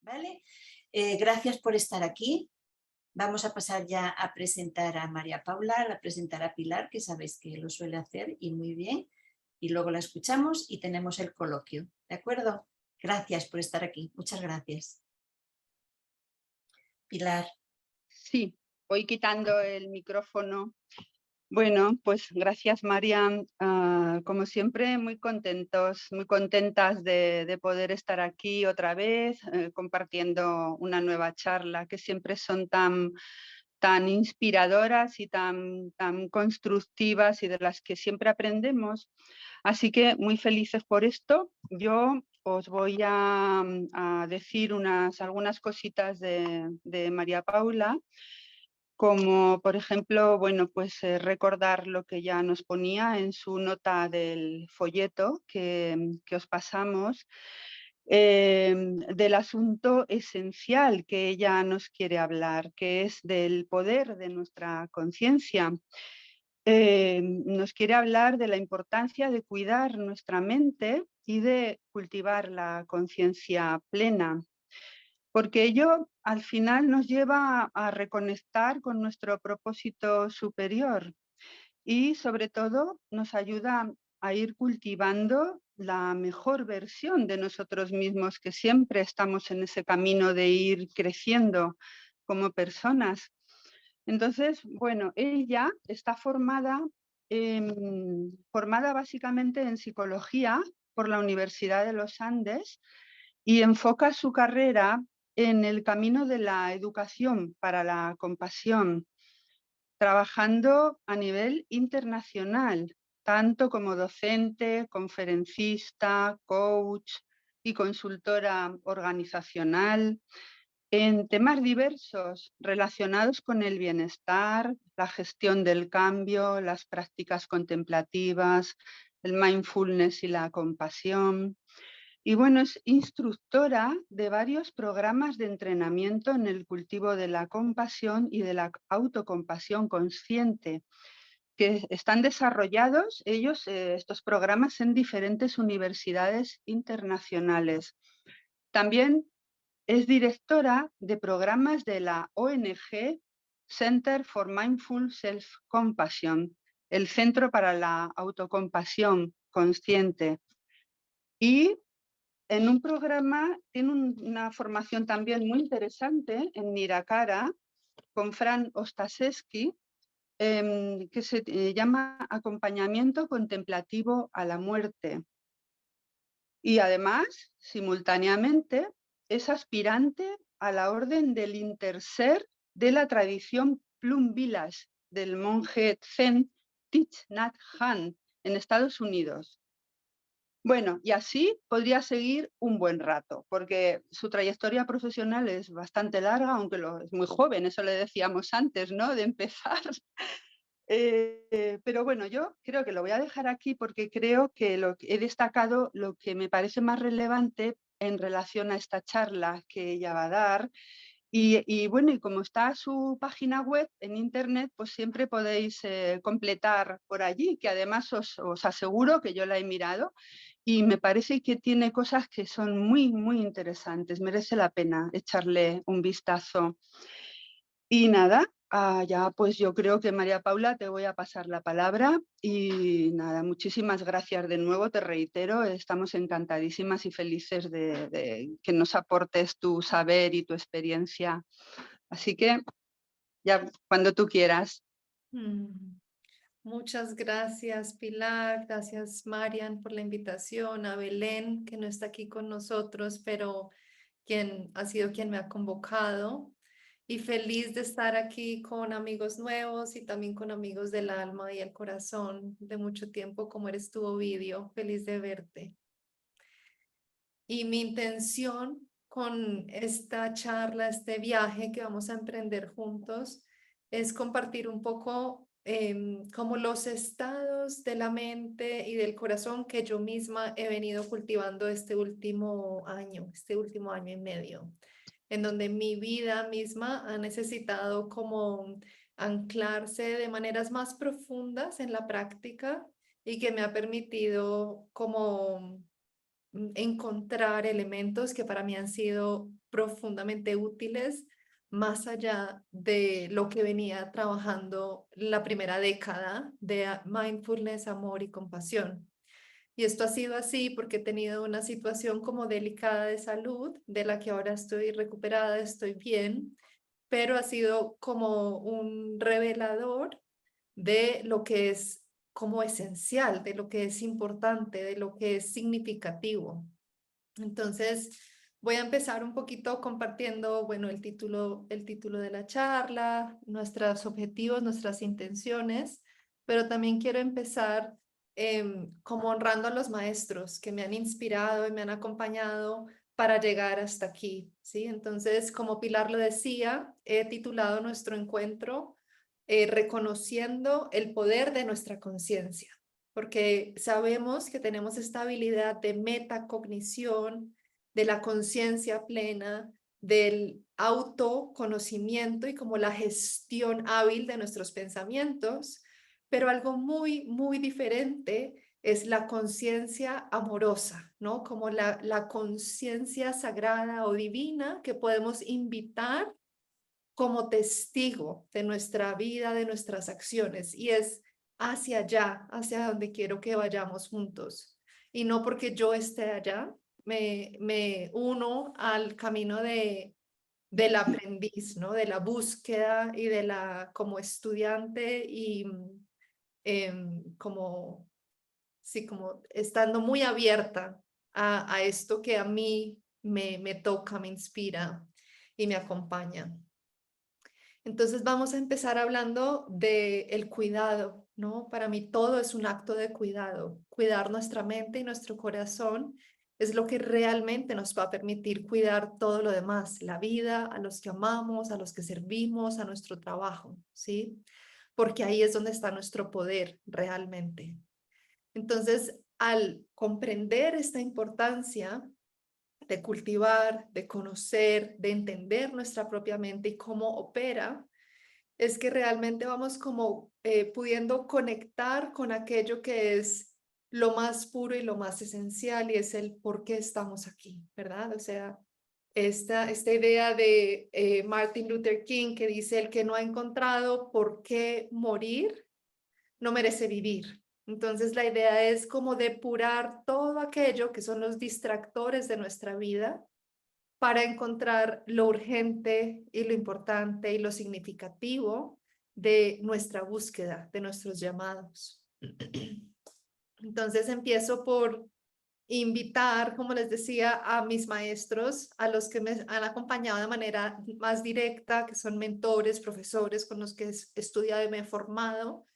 ¿vale? Gracias por estar aquí. Vamos a pasar ya a presentar a María Paula, a presentar a Pilar, que sabéis que lo suele hacer y muy bien. Y luego la escuchamos y tenemos el coloquio, ¿de acuerdo? Gracias por estar aquí. Muchas gracias. Pilar. Sí, voy quitando el micrófono. Bueno, pues gracias, María. Como siempre, muy contentos, muy contentas de poder estar aquí otra vez, compartiendo una nueva charla, que siempre son tan inspiradoras y tan constructivas y de las que siempre aprendemos. Así que muy felices por esto. Yo os voy a decir algunas cositas de María Paula, como por ejemplo, bueno, pues recordar lo que ya nos ponía en su nota del folleto que os pasamos, del asunto esencial que ella nos quiere hablar, que es del poder de nuestra conciencia. Nos quiere hablar de la importancia de cuidar nuestra mente y de cultivar la conciencia plena, porque ello al final nos lleva a reconectar con nuestro propósito superior y sobre todo nos ayuda a ir cultivando la mejor versión de nosotros mismos, que siempre estamos en ese camino de ir creciendo como personas. Entonces, bueno, ella está formada básicamente en psicología por la Universidad de los Andes y enfoca su carrera en el camino de la educación para la compasión, trabajando a nivel internacional, tanto como docente, conferencista, coach y consultora organizacional, en temas diversos relacionados con el bienestar, la gestión del cambio, las prácticas contemplativas, el mindfulness y la compasión. Y bueno, es instructora de varios programas de entrenamiento en el cultivo de la compasión y de la autocompasión consciente, que están desarrollados estos programas en diferentes universidades internacionales. También es directora de programas de la ONG Center for Mindful Self-Compassion, el Centro para la Autocompasión Consciente. Y en un programa tiene una formación también muy interesante en Niracara con Fran Ostasevsky, que se llama Acompañamiento Contemplativo a la Muerte. Y además, simultáneamente, es aspirante a la Orden del Interser de la tradición Plum Village del monje Zen Thich Nhat Hanh en Estados Unidos. Bueno, y así podría seguir un buen rato, porque su trayectoria profesional es bastante larga, aunque es muy joven, eso le decíamos antes, ¿no?, de empezar. Pero bueno, yo creo que lo voy a dejar aquí porque creo que he destacado lo que me parece más relevante en relación a esta charla que ella va a dar. Y bueno, y como está su página web en internet, pues siempre podéis completar por allí, que además os aseguro que yo la he mirado y me parece que tiene cosas que son muy, muy interesantes. Merece la pena echarle un vistazo. Y nada, ya pues yo creo que María Paula te voy a pasar la palabra y nada, muchísimas gracias de nuevo, te reitero, estamos encantadísimas y felices de que nos aportes tu saber y tu experiencia. Así que ya cuando tú quieras. Muchas gracias, Pilar. Gracias, Marian, por la invitación. A Belén, que no está aquí con nosotros, pero quien ha sido quien me ha convocado. Y feliz de estar aquí con amigos nuevos y también con amigos del alma y el corazón de mucho tiempo, como eres tú, Ovidio. Feliz de verte. Y mi intención con esta charla, este viaje que vamos a emprender juntos, es compartir un poco como los estados de la mente y del corazón que yo misma he venido cultivando este último año y medio, en donde mi vida misma ha necesitado como anclarse de maneras más profundas en la práctica y que me ha permitido como encontrar elementos que para mí han sido profundamente útiles, más allá de lo que venía trabajando la primera década de mindfulness, amor y compasión. Y esto ha sido así porque he tenido una situación como delicada de salud, de la que ahora estoy recuperada, estoy bien, pero ha sido como un revelador de lo que es como esencial, de lo que es importante, de lo que es significativo. Entonces, voy a empezar un poquito compartiendo, bueno, el título de la charla, nuestros objetivos, nuestras intenciones, pero también quiero empezar como honrando a los maestros que me han inspirado y me han acompañado para llegar hasta aquí, ¿sí? Entonces, como Pilar lo decía, he titulado nuestro encuentro reconociendo el poder de nuestra conciencia, porque sabemos que tenemos esta habilidad de metacognición, de la conciencia plena, del autoconocimiento y como la gestión hábil de nuestros pensamientos, pero algo muy, muy diferente es la conciencia amorosa, ¿no? Como la conciencia sagrada o divina que podemos invitar como testigo de nuestra vida, de nuestras acciones, y es hacia allá, hacia donde quiero que vayamos juntos. Y no porque yo esté allá, me uno al camino del aprendiz, ¿no? De la búsqueda y de la como estudiante y como, sí, como estando muy abierta a esto que a mí me toca, me inspira y me acompaña. Entonces vamos a empezar hablando del cuidado, ¿no? Para mí todo es un acto de cuidado. Cuidar nuestra mente y nuestro corazón es lo que realmente nos va a permitir cuidar todo lo demás, la vida, a los que amamos, a los que servimos, a nuestro trabajo, ¿sí? Porque ahí es donde está nuestro poder realmente. Entonces, al comprender esta importancia de cultivar, de conocer, de entender nuestra propia mente y cómo opera, es que realmente vamos como pudiendo conectar con aquello que es lo más puro y lo más esencial y es el por qué estamos aquí, ¿verdad? O sea, esta idea de Martin Luther King que dice el que no ha encontrado por qué morir no merece vivir. Entonces la idea es como depurar todo aquello que son los distractores de nuestra vida para encontrar lo urgente y lo importante y lo significativo de nuestra búsqueda, de nuestros llamados. Entonces empiezo por invitar, como les decía, a mis maestros, a los que me han acompañado de manera más directa, que son mentores, profesores con los que he estudiado y me he formado,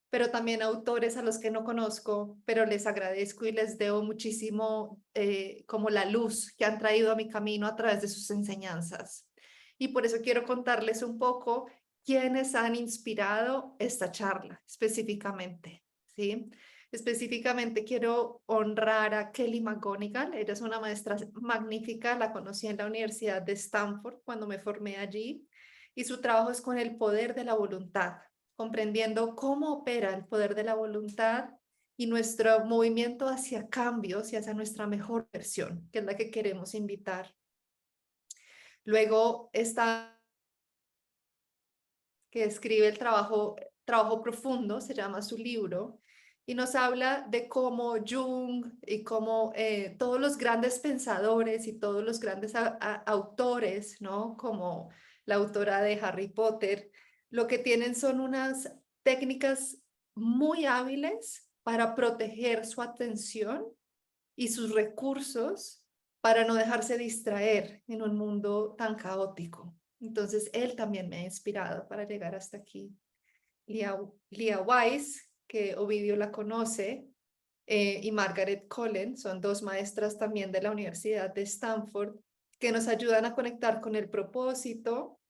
pero también autores a los que no conozco, pero les agradezco y les debo muchísimo como la luz que han traído a mi camino a través de sus enseñanzas. Y por eso quiero contarles un poco quiénes han inspirado esta charla específicamente, ¿sí? Específicamente quiero honrar a Kelly McGonigal. Ella es una maestra magnífica, la conocí en la Universidad de Stanford cuando me formé allí, y su trabajo es con el poder de la voluntad, comprendiendo cómo opera el poder de la voluntad y nuestro movimiento hacia cambios y hacia nuestra mejor versión, que es la que queremos invitar. Luego está que escribe el trabajo profundo, se llama su libro, y nos habla de cómo Jung y cómo todos los grandes pensadores y todos los grandes autores, ¿no? Como la autora de Harry Potter, lo que tienen son unas técnicas muy hábiles para proteger su atención y sus recursos para no dejarse distraer en un mundo tan caótico. Entonces, él también me ha inspirado para llegar hasta aquí. Leah Weiss, que Ovidio la conoce, y Margaret Cullen, son dos maestras también de la Universidad de Stanford, que nos ayudan a conectar con el propósito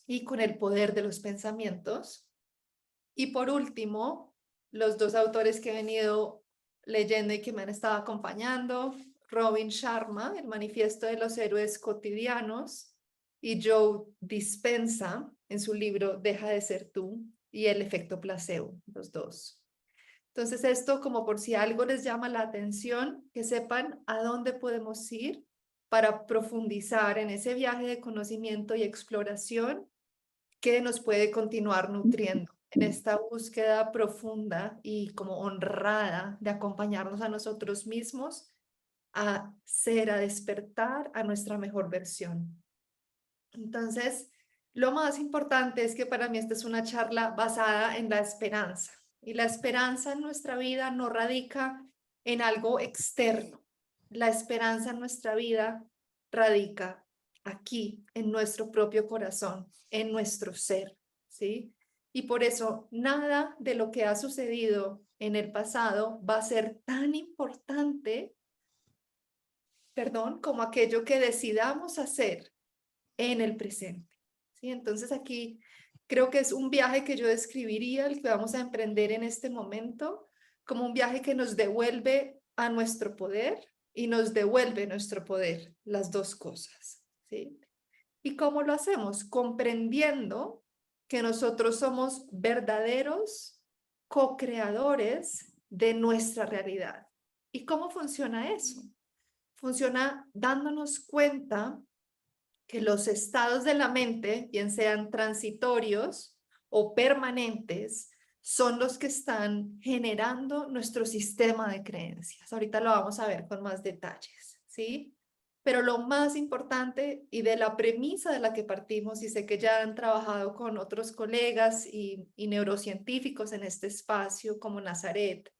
y con el poder de los pensamientos. Y por último, los dos autores que he venido leyendo y que me han estado acompañando, Robin Sharma, El Manifiesto de los Héroes Cotidianos, y Joe Dispenza, en su libro Deja de ser tú, y El efecto placebo, los dos. Entonces esto, como por si algo les llama la atención, que sepan a dónde podemos ir para profundizar en ese viaje de conocimiento y exploración que nos puede continuar nutriendo en esta búsqueda profunda y como honrada de acompañarnos a nosotros mismos a ser, a despertar a nuestra mejor versión. Entonces, lo más importante es que para mí esta es una charla basada en la esperanza. Y la esperanza en nuestra vida no radica en algo externo. La esperanza en nuestra vida radica aquí, en nuestro propio corazón, en nuestro ser, ¿sí? Y por eso nada de lo que ha sucedido en el pasado va a ser tan importante, como aquello que decidamos hacer en el presente, ¿sí? Entonces aquí creo que es un viaje que yo describiría, el que vamos a emprender en este momento, como un viaje que nos devuelve a nuestro poder y nos devuelve nuestro poder, las dos cosas, ¿sí? ¿Y cómo lo hacemos? Comprendiendo que nosotros somos verdaderos co-creadores de nuestra realidad. ¿Y cómo funciona eso? Funciona dándonos cuenta que los estados de la mente, bien sean transitorios o permanentes, son los que están generando nuestro sistema de creencias. Ahorita lo vamos a ver con más detalles, ¿sí? Pero lo más importante y de la premisa de la que partimos, y sé que ya han trabajado con otros colegas y neurocientíficos en este espacio como Nazaret,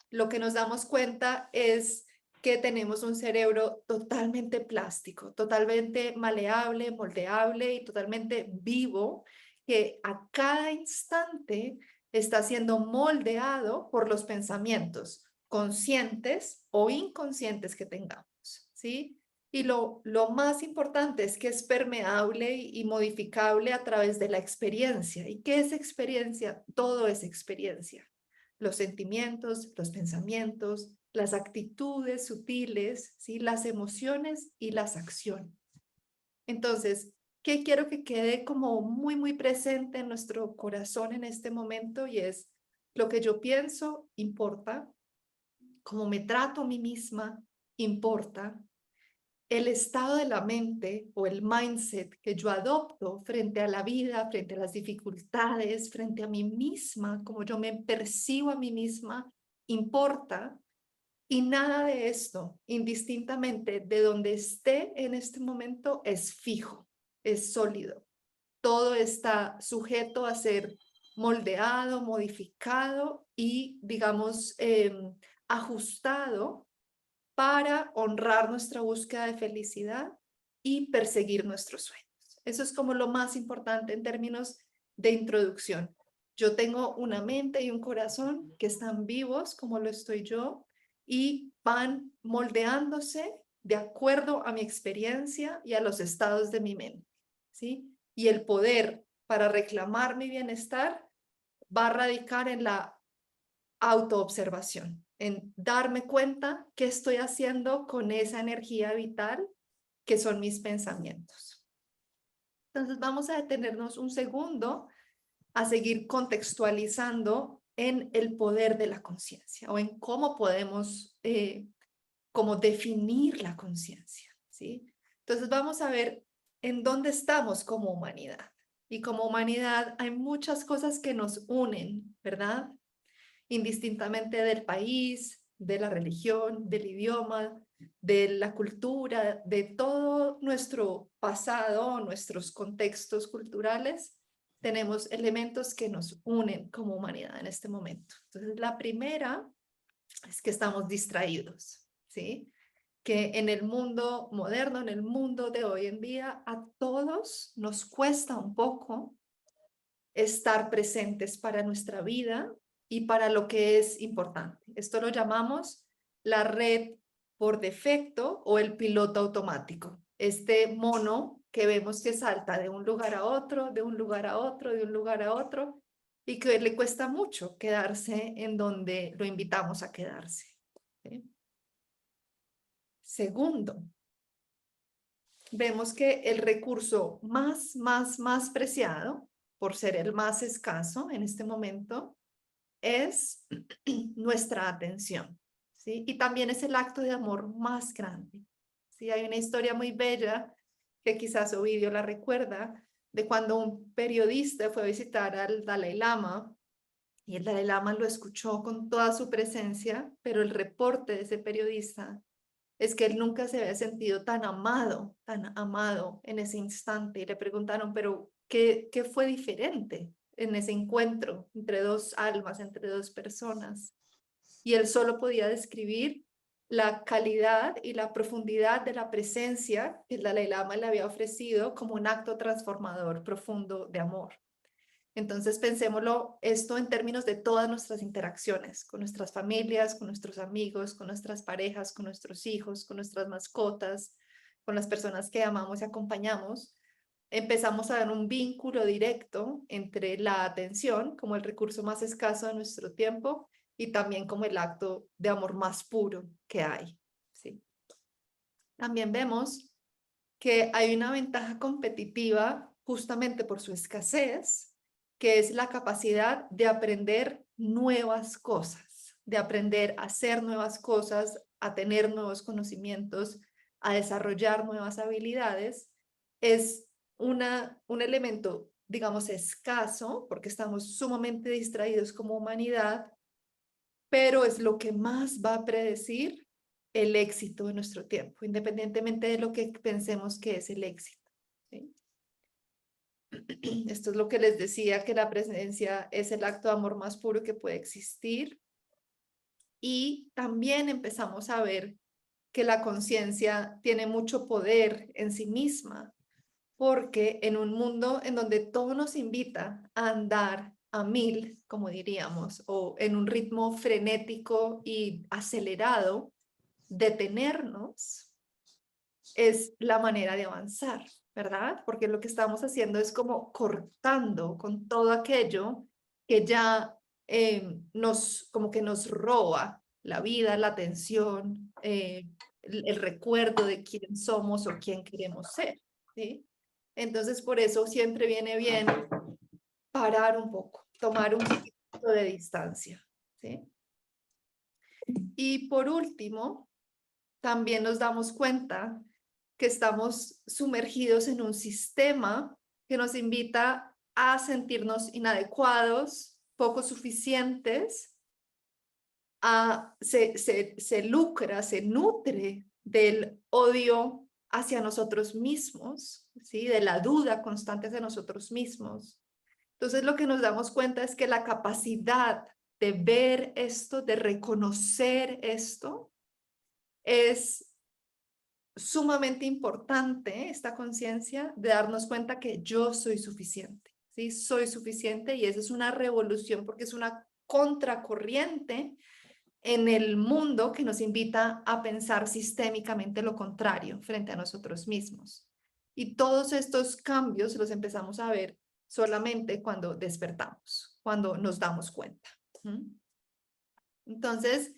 lo que nos damos cuenta es que tenemos un cerebro totalmente plástico, totalmente maleable, moldeable y totalmente vivo, que a cada instante está siendo moldeado por los pensamientos conscientes o inconscientes que tengamos, ¿sí? Y lo más importante es que es permeable y modificable a través de la experiencia. ¿Y qué es experiencia? Todo es experiencia. Los sentimientos, los pensamientos, las actitudes sutiles, ¿sí? Las emociones y las acciones. Entonces, ¿qué quiero que quede como muy, muy presente en nuestro corazón en este momento? Y es lo que yo pienso importa, cómo me trato a mí misma importa, el estado de la mente o el mindset que yo adopto frente a la vida, frente a las dificultades, frente a mí misma, como yo me percibo a mí misma, importa. Y nada de esto, indistintamente de donde esté en este momento, es fijo, es sólido. Todo está sujeto a ser moldeado, modificado y, digamos, ajustado para honrar nuestra búsqueda de felicidad y perseguir nuestros sueños. Eso es como lo más importante en términos de introducción. Yo tengo una mente y un corazón que están vivos como lo estoy yo y van moldeándose de acuerdo a mi experiencia y a los estados de mi mente, ¿sí? Y el poder para reclamar mi bienestar va a radicar en la autoobservación, en darme cuenta qué estoy haciendo con esa energía vital que son mis pensamientos. Entonces vamos a detenernos un segundo a seguir contextualizando en el poder de la conciencia o en cómo podemos cómo definir la conciencia, ¿sí? Entonces vamos a ver en dónde estamos como humanidad. Y como humanidad hay muchas cosas que nos unen, ¿verdad? Indistintamente del país, de la religión, del idioma, de la cultura, de todo nuestro pasado, nuestros contextos culturales, tenemos elementos que nos unen como humanidad en este momento. Entonces, la primera es que estamos distraídos, ¿sí? Que en el mundo moderno, en el mundo de hoy en día, a todos nos cuesta un poco estar presentes para nuestra vida y para lo que es importante. Esto lo llamamos la red por defecto o el piloto automático. Este mono que vemos que salta de un lugar a otro, de un lugar a otro, de un lugar a otro, y que le cuesta mucho quedarse en donde lo invitamos a quedarse. ¿Sí? Segundo, vemos que el recurso más preciado, por ser el más escaso en este momento, es nuestra atención, ¿sí? Y también es el acto de amor más grande, ¿sí? Hay una historia muy bella que quizás Ovidio la recuerda, de cuando un periodista fue a visitar al Dalai Lama y el Dalai Lama lo escuchó con toda su presencia, pero el reporte de ese periodista es que él nunca se había sentido tan amado en ese instante. Y le preguntaron, pero ¿qué fue diferente en ese encuentro entre dos almas, entre dos personas? Y él solo podía describir la calidad y la profundidad de la presencia que el Dalai Lama le había ofrecido como un acto transformador profundo de amor. Entonces pensémoslo esto en términos de todas nuestras interacciones, con nuestras familias, con nuestros amigos, con nuestras parejas, con nuestros hijos, con nuestras mascotas, con las personas que amamos y acompañamos. Empezamos a dar un vínculo directo entre la atención como el recurso más escaso de nuestro tiempo y también como el acto de amor más puro que hay, ¿sí? También vemos que hay una ventaja competitiva justamente por su escasez, que es la capacidad de aprender nuevas cosas, de aprender a hacer nuevas cosas, a tener nuevos conocimientos, a desarrollar nuevas habilidades. Es un elemento, digamos, escaso, porque estamos sumamente distraídos como humanidad, pero es lo que más va a predecir el éxito de nuestro tiempo, independientemente de lo que pensemos que es el éxito, ¿sí? Esto es lo que les decía, que la presencia es el acto de amor más puro que puede existir. Y también empezamos a ver que la conciencia tiene mucho poder en sí misma, porque en un mundo en donde todo nos invita a andar a 1000, como diríamos, o en un ritmo frenético y acelerado, detenernos es la manera de avanzar, ¿verdad? Porque lo que estamos haciendo es como cortando con todo aquello que ya como que nos roba la vida, la atención, el recuerdo de quién somos o quién queremos ser, ¿sí? Entonces, por eso siempre viene bien parar un poco, tomar un poquito de distancia, ¿sí? Y por último, también nos damos cuenta que estamos sumergidos en un sistema que nos invita a sentirnos inadecuados, poco suficientes, se lucra, se nutre del odio hacia nosotros mismos, ¿sí? De la duda constante hacia nosotros mismos. Entonces lo que nos damos cuenta es que la capacidad de ver esto, de reconocer esto, es sumamente importante, esta conciencia de darnos cuenta que yo soy suficiente, ¿sí? Soy suficiente, y eso es una revolución porque es una contracorriente en el mundo que nos invita a pensar sistémicamente lo contrario frente a nosotros mismos. Y todos estos cambios los empezamos a ver solamente cuando despertamos, cuando nos damos cuenta. Entonces,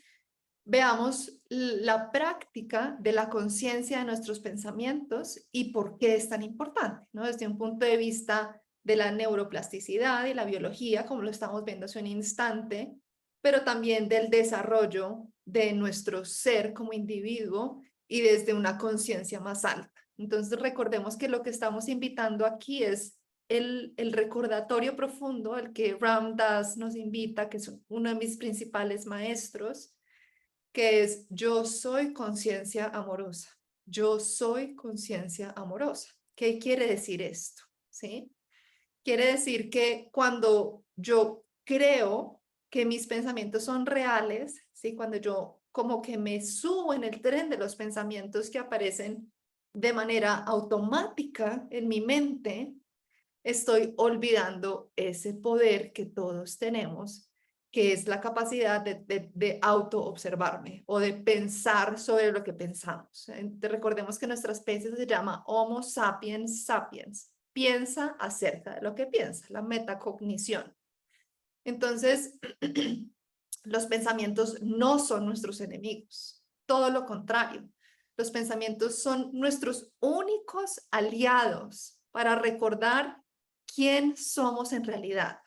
veamos la práctica de la conciencia de nuestros pensamientos y por qué es tan importante, ¿no? Desde un punto de vista de la neuroplasticidad y la biología, como lo estamos viendo hace un instante, pero también del desarrollo de nuestro ser como individuo y desde una conciencia más alta. Entonces, recordemos que lo que estamos invitando aquí es el recordatorio profundo al que Ram Dass nos invita, que es uno de mis principales maestros, que es: yo soy conciencia amorosa. Yo soy conciencia amorosa. ¿Qué quiere decir esto? ¿Sí? Quiere decir que cuando yo creo que mis pensamientos son reales, ¿sí? Cuando yo como que me subo en el tren de los pensamientos que aparecen de manera automática en mi mente, estoy olvidando ese poder que todos tenemos, que es la capacidad de auto-observarme o de pensar sobre lo que pensamos. Recordemos que nuestra especie se llama Homo sapiens sapiens. Piensa acerca de lo que piensa, la metacognición. Entonces, los pensamientos no son nuestros enemigos, todo lo contrario. Los pensamientos son nuestros únicos aliados para recordar quién somos en realidad,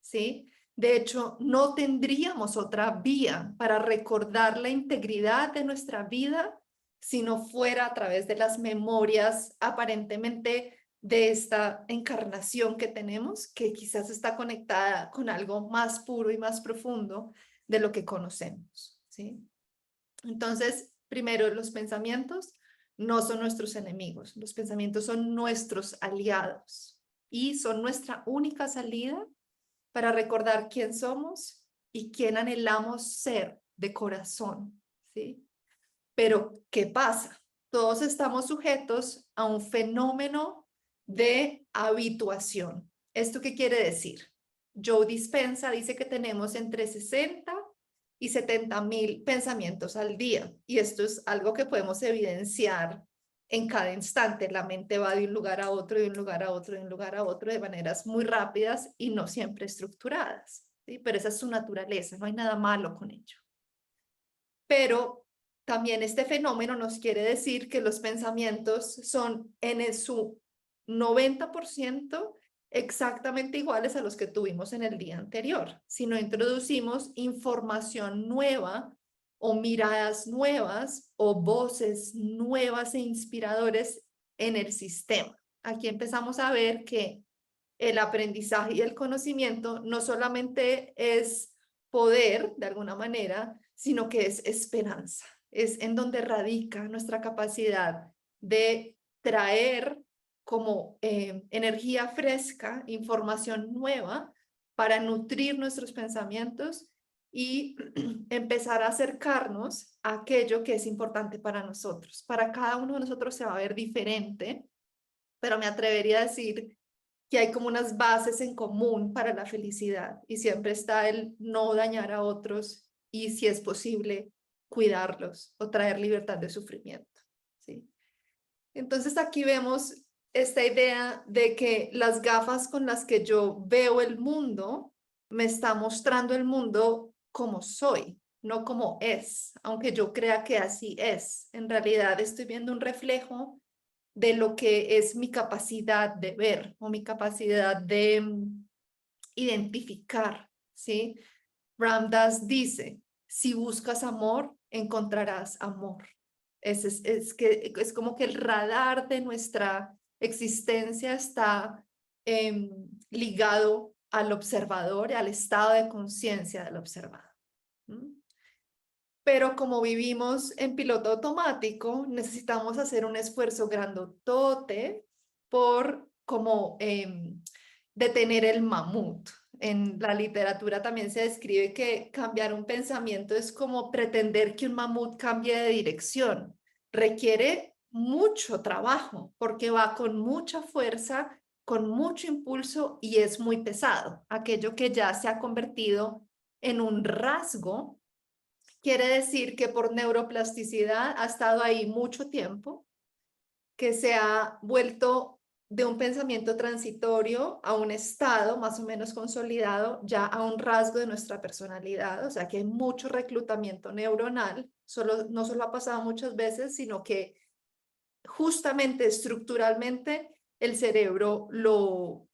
¿sí? De hecho, no tendríamos otra vía para recordar la integridad de nuestra vida si no fuera a través de las memorias aparentemente de esta encarnación que tenemos, que quizás está conectada con algo más puro y más profundo de lo que conocemos, ¿sí? Entonces, primero, los pensamientos no son nuestros enemigos, los pensamientos son nuestros aliados y son nuestra única salida para recordar quién somos y quién anhelamos ser de corazón, ¿sí? Pero, ¿qué pasa? Todos estamos sujetos a un fenómeno de habituación. ¿Esto qué quiere decir? Joe Dispenza dice que tenemos entre 60 y 70,000 pensamientos al día, y esto es algo que podemos evidenciar en cada instante. La mente va de un lugar a otro, de un lugar a otro, de un lugar a otro, de maneras muy rápidas y no siempre estructuradas, ¿sí? Pero esa es su naturaleza, no hay nada malo con ello. Pero también este fenómeno nos quiere decir que los pensamientos son en su 90% exactamente iguales a los que tuvimos en el día anterior. Si no introducimos información nueva o miradas nuevas o voces nuevas e inspiradores en el sistema. Aquí empezamos a ver que el aprendizaje y el conocimiento no solamente es poder, de alguna manera, sino que es esperanza. Es en donde radica nuestra capacidad de traer como energía fresca, información nueva para nutrir nuestros pensamientos y empezar a acercarnos a aquello que es importante para nosotros. Para cada uno de nosotros se va a ver diferente, pero me atrevería a decir que hay como unas bases en común para la felicidad y siempre está el no dañar a otros y, si es posible, cuidarlos o traer libertad de sufrimiento, ¿sí? Entonces aquí vemos esta idea de que las gafas con las que yo veo el mundo me está mostrando el mundo como soy, no como es, aunque yo crea que así es. En realidad estoy viendo un reflejo de lo que es mi capacidad de ver o mi capacidad de identificar, ¿sí? Ram Dass dice, si buscas amor, encontrarás amor. Es como que el radar de nuestra existencia está ligado al observador y al estado de conciencia del observador. Pero como vivimos en piloto automático, necesitamos hacer un esfuerzo grandotote por como detener el mamut. En la literatura también se describe que cambiar un pensamiento es como pretender que un mamut cambie de dirección. Requiere mucho trabajo porque va con mucha fuerza, con mucho impulso y es muy pesado. Aquello que ya se ha convertido en un rasgo quiere decir que por neuroplasticidad ha estado ahí mucho tiempo, que se ha vuelto de un pensamiento transitorio a un estado más o menos consolidado, ya a un rasgo de nuestra personalidad. O sea que hay mucho reclutamiento neuronal, no solo ha pasado muchas veces, sino que justamente estructuralmente el cerebro lo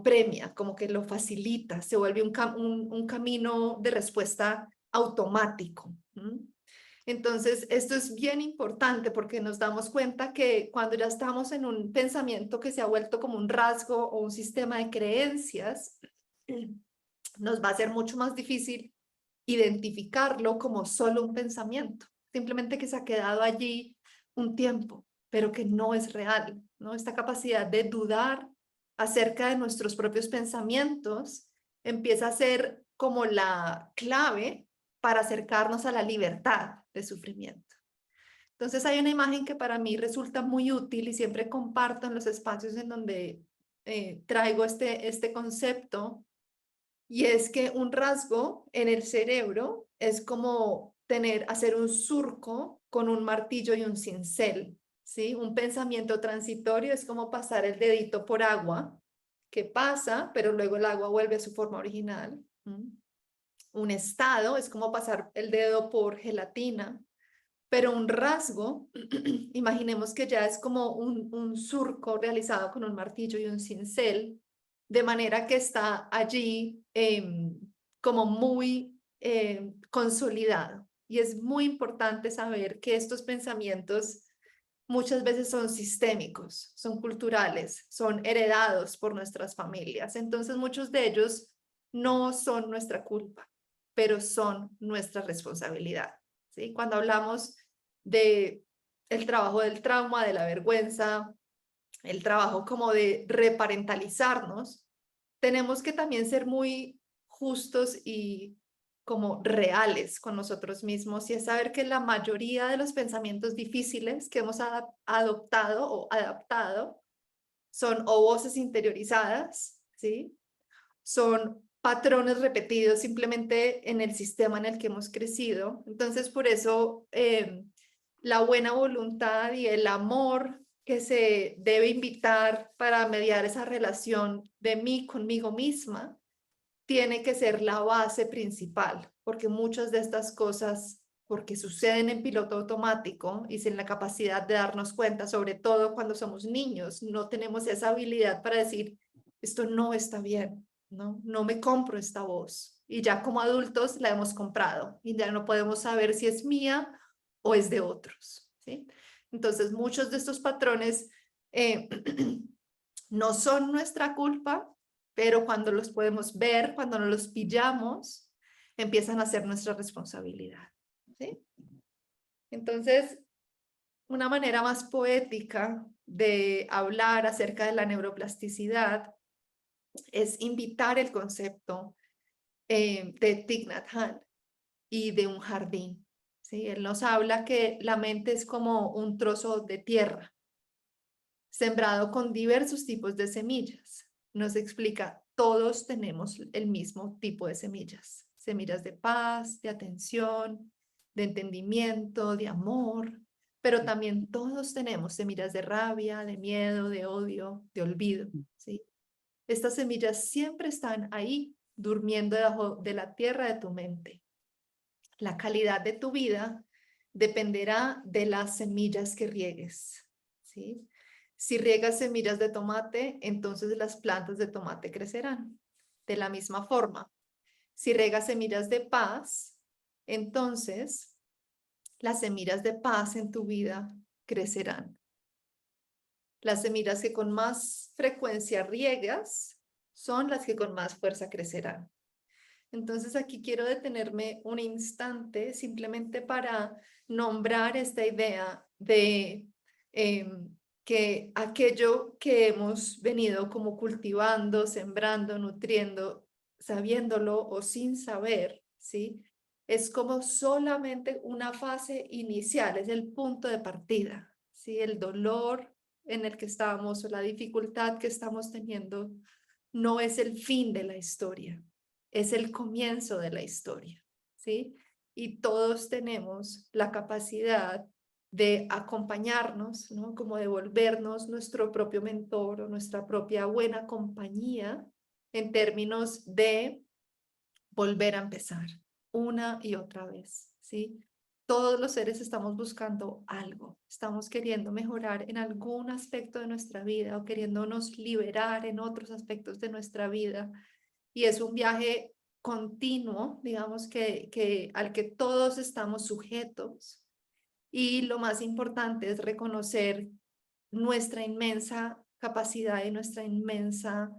premia, como que lo facilita, se vuelve un camino de respuesta automático. Entonces, esto es bien importante porque nos damos cuenta que cuando ya estamos en un pensamiento que se ha vuelto como un rasgo o un sistema de creencias, nos va a ser mucho más difícil identificarlo como solo un pensamiento, simplemente que se ha quedado allí un tiempo, pero que no es real, ¿no? Esta capacidad de dudar acerca de nuestros propios pensamientos empieza a ser como la clave para acercarnos a la libertad de sufrimiento. Entonces hay una imagen que para mí resulta muy útil y siempre comparto en los espacios en donde traigo este concepto, y es que un rasgo en el cerebro es como hacer un surco con un martillo y un cincel, ¿sí? Un pensamiento transitorio es como pasar el dedito por agua, que pasa, pero luego el agua vuelve a su forma original. Un estado es como pasar el dedo por gelatina, pero un rasgo, imaginemos que ya es como un surco realizado con un martillo y un cincel, de manera que está allí como muy consolidado. Y es muy importante saber que estos pensamientos muchas veces son sistémicos, son culturales, son heredados por nuestras familias. Entonces muchos de ellos no son nuestra culpa, pero son nuestra responsabilidad, ¿sí? Cuando hablamos de el trabajo del trauma, de la vergüenza, el trabajo como de reparentalizarnos, tenemos que también ser muy justos y como reales con nosotros mismos, y es saber que la mayoría de los pensamientos difíciles que hemos adoptado o adaptado son o voces interiorizadas, ¿sí? Son patrones repetidos simplemente en el sistema en el que hemos crecido. Entonces, por eso la buena voluntad y el amor que se debe invitar para mediar esa relación de mí conmigo misma tiene que ser la base principal, porque muchas de estas cosas, porque suceden en piloto automático y sin la capacidad de darnos cuenta, sobre todo cuando somos niños, no tenemos esa habilidad para decir, esto no está bien, no me compro esta voz. Y ya como adultos la hemos comprado y ya no podemos saber si es mía o es de otros, ¿sí? Entonces, muchos de estos patrones no son nuestra culpa, pero cuando los podemos ver, cuando nos los pillamos, empiezan a ser nuestra responsabilidad, ¿sí? Entonces, una manera más poética de hablar acerca de la neuroplasticidad es invitar el concepto de Thich Nhat Hanh y de un jardín, ¿sí? Él nos habla que la mente es como un trozo de tierra sembrado con diversos tipos de semillas. Nos explica, todos tenemos el mismo tipo de semillas. Semillas de paz, de atención, de entendimiento, de amor, pero también todos tenemos semillas de rabia, de miedo, de odio, de olvido, ¿sí? Estas semillas siempre están ahí, durmiendo debajo de la tierra de tu mente. La calidad de tu vida dependerá de las semillas que riegues, ¿sí? Si riegas semillas de tomate, entonces las plantas de tomate crecerán. De la misma forma, si riegas semillas de paz, entonces las semillas de paz en tu vida crecerán. Las semillas que con más frecuencia riegas son las que con más fuerza crecerán. Entonces aquí quiero detenerme un instante simplemente para nombrar esta idea de que aquello que hemos venido como cultivando, sembrando, nutriendo, sabiéndolo o sin saber, ¿sí? Es como solamente una fase inicial, es el punto de partida, ¿sí? El dolor en el que estamos o la dificultad que estamos teniendo no es el fin de la historia, es el comienzo de la historia, ¿sí? Y todos tenemos la capacidad de acompañarnos, ¿no? Como de volvernos nuestro propio mentor o nuestra propia buena compañía en términos de volver a empezar una y otra vez, ¿sí? Todos los seres estamos buscando algo, estamos queriendo mejorar en algún aspecto de nuestra vida o queriéndonos liberar en otros aspectos de nuestra vida. Y es un viaje continuo, digamos, al que todos estamos sujetos. Y lo más importante es reconocer nuestra inmensa capacidad y nuestra inmensa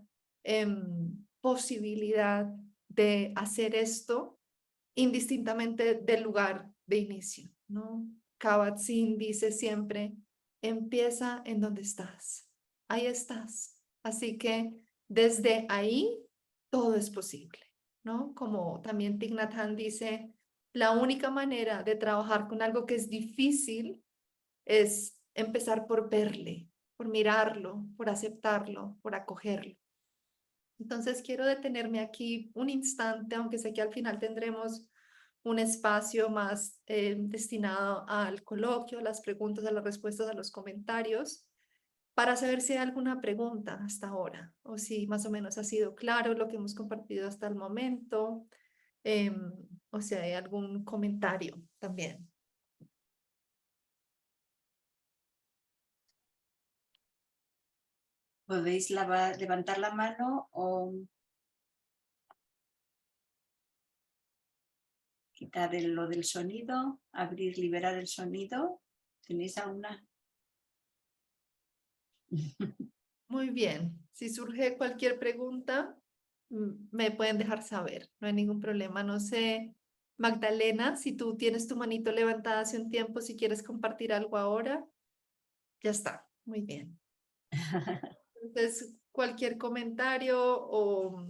posibilidad de hacer esto indistintamente del lugar de inicio, ¿no? Kabat-Zinn dice siempre, empieza en donde estás. Ahí estás. Así que desde ahí todo es posible, ¿no? Como también Thich Nhat Hanh dice, la única manera de trabajar con algo que es difícil es empezar por verle, por mirarlo, por aceptarlo, por acogerlo. Entonces quiero detenerme aquí un instante, aunque sé que al final tendremos un espacio más destinado al coloquio, a las preguntas, a las respuestas, a los comentarios, para saber si hay alguna pregunta hasta ahora, o si más o menos ha sido claro lo que hemos compartido hasta el momento, o si hay algún comentario también. Podéis levantar la mano o quitar lo del sonido, abrir, liberar el sonido. ¿Tenéis alguna? Muy bien. Si surge cualquier pregunta, me pueden dejar saber. No hay ningún problema. No sé, Magdalena, si tú tienes tu manito levantada hace un tiempo, si quieres compartir algo ahora, ya está. Muy bien. Entonces, cualquier comentario o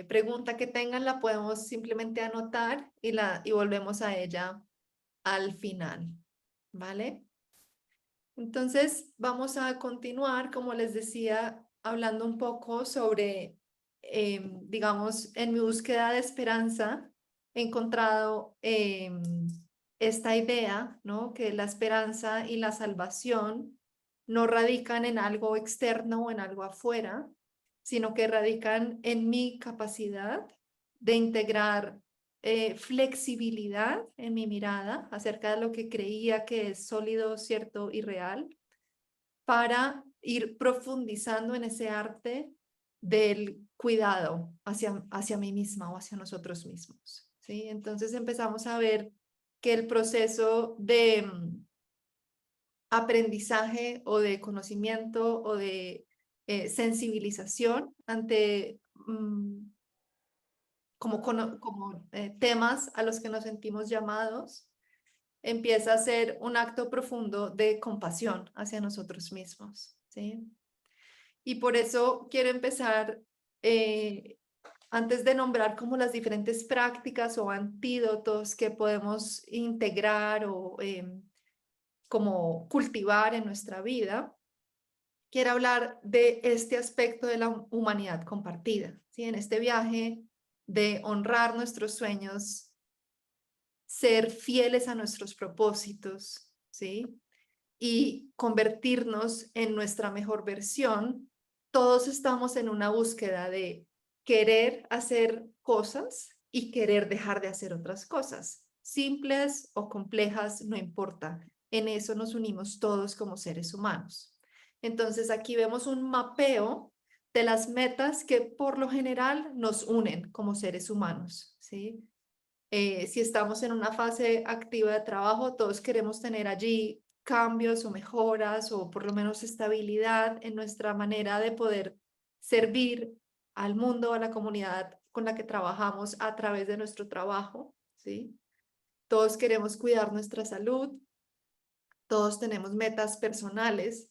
pregunta que tengan la podemos simplemente anotar y volvemos a ella al final, ¿vale? Entonces, vamos a continuar, como les decía, hablando un poco sobre, digamos, en mi búsqueda de esperanza, he encontrado esta idea, ¿no? Que la esperanza y la salvación no radican en algo externo o en algo afuera, sino que radican en mi capacidad de integrar flexibilidad en mi mirada acerca de lo que creía que es sólido, cierto y real, para ir profundizando en ese arte del cuidado hacia mí misma o hacia nosotros mismos, ¿sí? Entonces empezamos a ver que el proceso de aprendizaje o de conocimiento o de sensibilización ante temas a los que nos sentimos llamados, empieza a ser un acto profundo de compasión hacia nosotros mismos, ¿sí? Y por eso quiero empezar, antes de nombrar como las diferentes prácticas o antídotos que podemos integrar o como cultivar en nuestra vida, quiero hablar de este aspecto de la humanidad compartida, ¿sí? En este viaje de honrar nuestros sueños, ser fieles a nuestros propósitos, ¿sí? Y convertirnos en nuestra mejor versión, todos estamos en una búsqueda de querer hacer cosas y querer dejar de hacer otras cosas. Simples o complejas, no importa. En eso nos unimos todos como seres humanos. Entonces aquí vemos un mapeo de las metas que por lo general nos unen como seres humanos, ¿sí? Si estamos en una fase activa de trabajo, todos queremos tener allí cambios o mejoras o por lo menos estabilidad en nuestra manera de poder servir al mundo, a la comunidad con la que trabajamos a través de nuestro trabajo, ¿sí? Todos queremos cuidar nuestra salud, todos tenemos metas personales,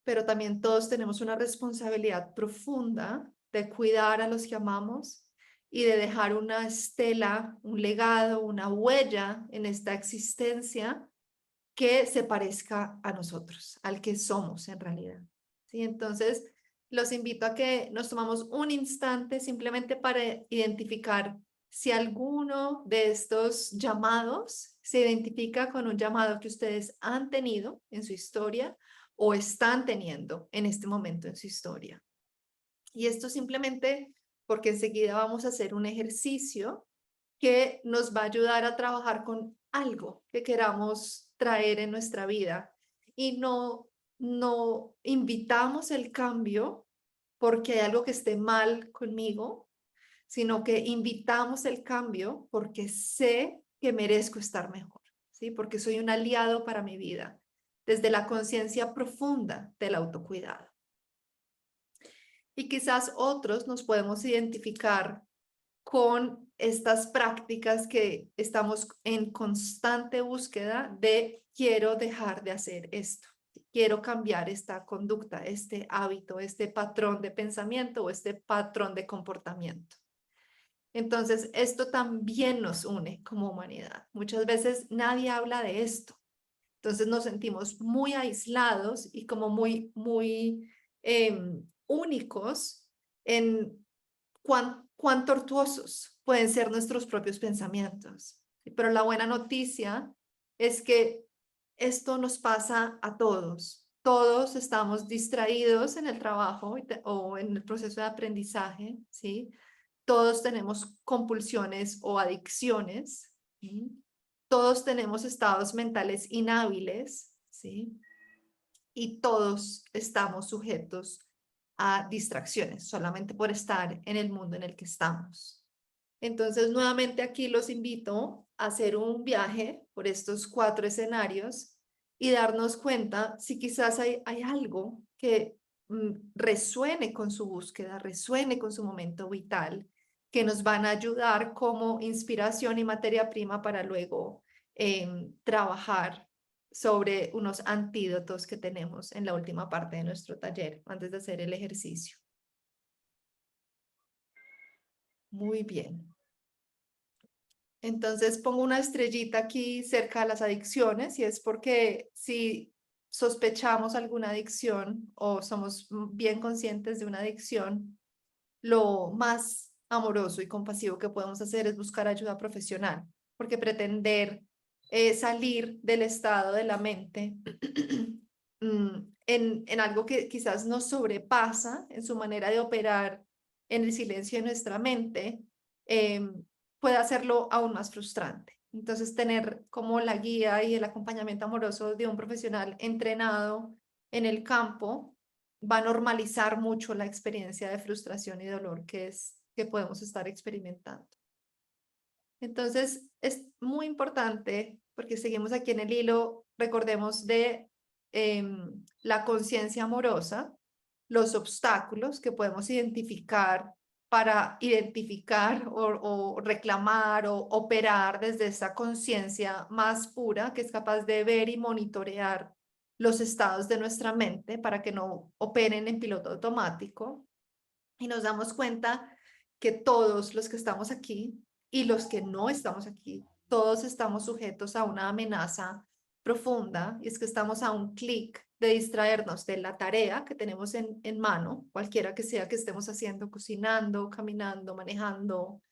pero también todos tenemos una responsabilidad profunda de cuidar a los que amamos y de dejar una estela, un legado, una huella en esta existencia que se parezca a nosotros, al que somos en realidad. ¿Sí? Entonces, los invito a que nos tomamos un instante simplemente para identificar si alguno de estos llamados se identifica con un llamado que ustedes han tenido en su historia o están teniendo en este momento en su historia. Y esto simplemente porque enseguida vamos a hacer un ejercicio que nos va a ayudar a trabajar con algo que queramos traer en nuestra vida y no invitamos el cambio porque hay algo que esté mal conmigo, sino que invitamos el cambio porque sé que merezco estar mejor, ¿sí? Porque soy un aliado para mi vida, desde la conciencia profunda del autocuidado. Y quizás otros nos podemos identificar con estas prácticas que estamos en constante búsqueda de quiero dejar de hacer esto, quiero cambiar esta conducta, este hábito, este patrón de pensamiento o este patrón de comportamiento. Entonces, esto también nos une como humanidad. Muchas veces nadie habla de esto. Entonces nos sentimos muy aislados y como muy únicos en cuán tortuosos pueden ser nuestros propios pensamientos. Pero la buena noticia es que esto nos pasa a todos. Todos estamos distraídos en el trabajo o en el proceso de aprendizaje, ¿sí? Todos tenemos compulsiones o adicciones, ¿sí? Todos tenemos estados mentales inhábiles, ¿sí? Y todos estamos sujetos a distracciones solamente por estar en el mundo en el que estamos. Entonces, nuevamente aquí los invito a hacer un viaje por estos 4 escenarios y darnos cuenta si quizás hay algo que resuene con su búsqueda, resuene con su momento vital, que nos van a ayudar como inspiración y materia prima para luego trabajar sobre unos antídotos que tenemos en la última parte de nuestro taller, antes de hacer el ejercicio. Muy bien. Entonces pongo una estrellita aquí cerca de las adicciones y es porque si sospechamos alguna adicción o somos bien conscientes de una adicción, lo más amoroso y compasivo que podemos hacer es buscar ayuda profesional, porque pretender salir del estado de la mente en algo que quizás nos sobrepasa en su manera de operar en el silencio de nuestra mente, puede hacerlo aún más frustrante. Entonces, tener como la guía y el acompañamiento amoroso de un profesional entrenado en el campo va a normalizar mucho la experiencia de frustración y dolor que podemos estar experimentando. Entonces, es muy importante, porque seguimos aquí en el hilo, recordemos de la conciencia amorosa, los obstáculos que podemos identificar para identificar o reclamar o operar desde esa conciencia más pura que es capaz de ver y monitorear los estados de nuestra mente para que no operen en piloto automático. Y nos damos cuenta que todos los que estamos aquí y los que no estamos aquí, todos estamos sujetos a una amenaza profunda, y es que estamos a un clic de distraernos de la tarea que tenemos en mano, cualquiera que sea que estemos haciendo, cocinando, caminando, manejando,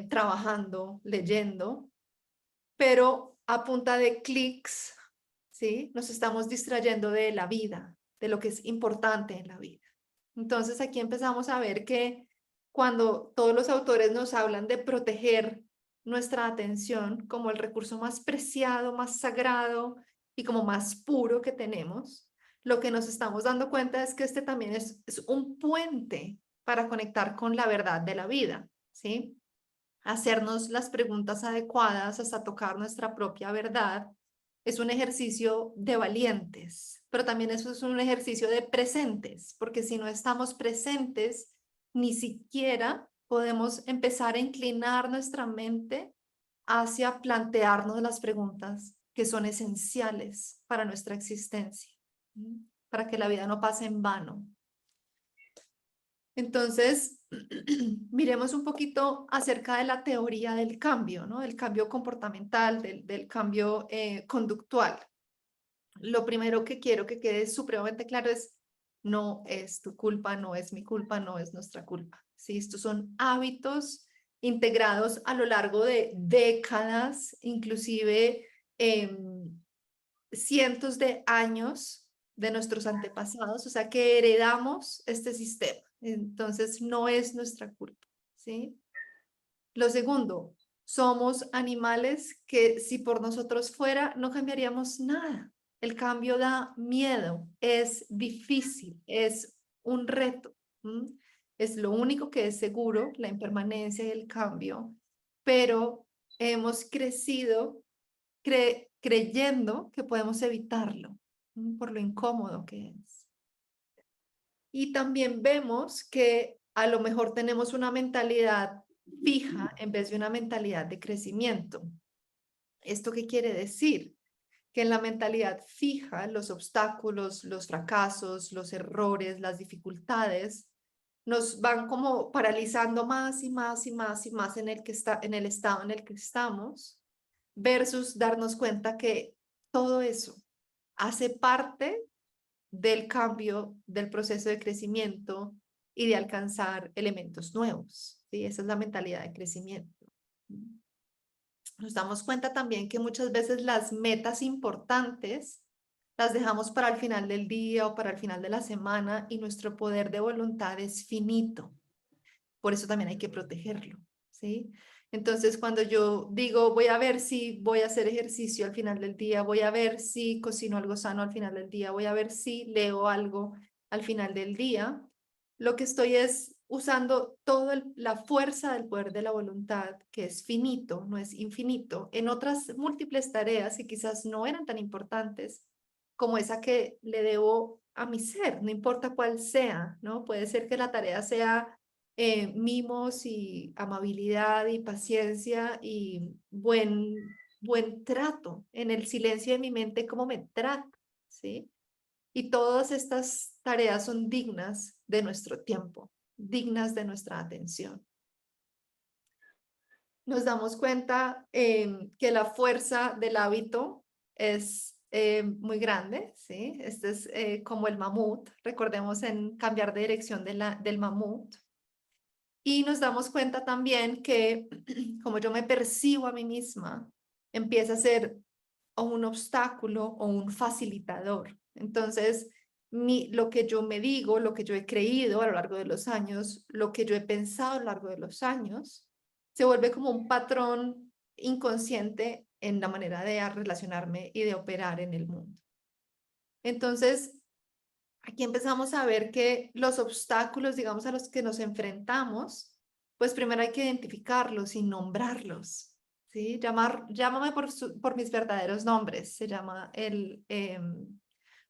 trabajando, leyendo, pero a punta de clics, ¿sí? Nos estamos distrayendo de la vida, de lo que es importante en la vida. Entonces aquí empezamos a ver que cuando todos los autores nos hablan de proteger nuestra atención como el recurso más preciado, más sagrado y como más puro que tenemos, lo que nos estamos dando cuenta es que este también es un puente para conectar con la verdad de la vida, ¿sí? Hacernos las preguntas adecuadas hasta tocar nuestra propia verdad es un ejercicio de valientes, pero también eso es un ejercicio de presentes, porque si no estamos presentes, ni siquiera podemos empezar a inclinar nuestra mente hacia plantearnos las preguntas que son esenciales para nuestra existencia, para que la vida no pase en vano. Entonces, miremos un poquito acerca de la teoría del cambio, ¿no? Del cambio comportamental, del cambio conductual. Lo primero que quiero que quede supremamente claro es, no es tu culpa, no es mi culpa, no es nuestra culpa, ¿sí? Estos son hábitos integrados a lo largo de décadas, inclusive cientos de años de nuestros antepasados, o sea que heredamos este sistema. Entonces, no es nuestra culpa, ¿sí? Lo segundo, somos animales que si por nosotros fuera, no cambiaríamos nada. El cambio da miedo, es difícil, es un reto. Es lo único que es seguro, la impermanencia y el cambio, pero hemos crecido creyendo que podemos evitarlo, por lo incómodo que es. Y también vemos que a lo mejor tenemos una mentalidad fija en vez de una mentalidad de crecimiento. ¿Esto qué quiere decir? Que en la mentalidad fija, los obstáculos, los fracasos, los errores, las dificultades, nos van como paralizando más y más y más y más en el estado en el que estamos, versus darnos cuenta que todo eso hace parte del cambio, del proceso de crecimiento y de alcanzar elementos nuevos, ¿sí? Esa es la mentalidad de crecimiento. Nos damos cuenta también que muchas veces las metas importantes las dejamos para el final del día o para el final de la semana y nuestro poder de voluntad es finito. Por eso también hay que protegerlo, ¿sí? Entonces, cuando yo digo, voy a ver si voy a hacer ejercicio al final del día, voy a ver si cocino algo sano al final del día, voy a ver si leo algo al final del día, lo que estoy es usando toda la fuerza del poder de la voluntad, que es finito, no es infinito, en otras múltiples tareas que quizás no eran tan importantes como esa que le debo a mi ser, no importa cuál sea, ¿no? Puede ser que la tarea sea mimos y amabilidad y paciencia y buen trato en el silencio de mi mente, cómo me trata, ¿sí? Y todas estas tareas son dignas de nuestro tiempo, dignas de nuestra atención. Nos damos cuenta que la fuerza del hábito es muy grande, ¿sí? Este es como el mamut, recordemos en cambiar de dirección del mamut. Y nos damos cuenta también que como yo me percibo a mí misma, empieza a ser o un obstáculo o un facilitador. Entonces, lo que yo me digo, lo que yo he creído a lo largo de los años, lo que yo he pensado a lo largo de los años, se vuelve como un patrón inconsciente en la manera de relacionarme y de operar en el mundo. Entonces, aquí empezamos a ver que los obstáculos, digamos, a los que nos enfrentamos, pues primero hay que identificarlos y nombrarlos, ¿sí? Llámame por mis verdaderos nombres, se llama el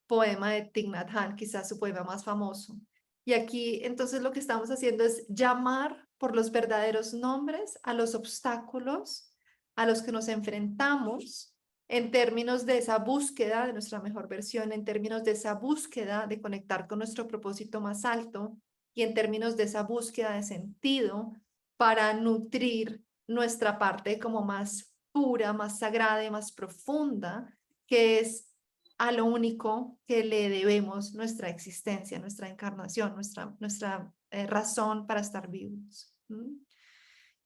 poema de Thich Nhat Hanh, quizás su poema más famoso. Y aquí entonces lo que estamos haciendo es llamar por los verdaderos nombres a los obstáculos a los que nos enfrentamos en términos de esa búsqueda de nuestra mejor versión, en términos de esa búsqueda de conectar con nuestro propósito más alto y en términos de esa búsqueda de sentido para nutrir nuestra parte como más pura, más sagrada y más profunda, que es a lo único que le debemos nuestra existencia, nuestra encarnación, nuestra razón para estar vivos.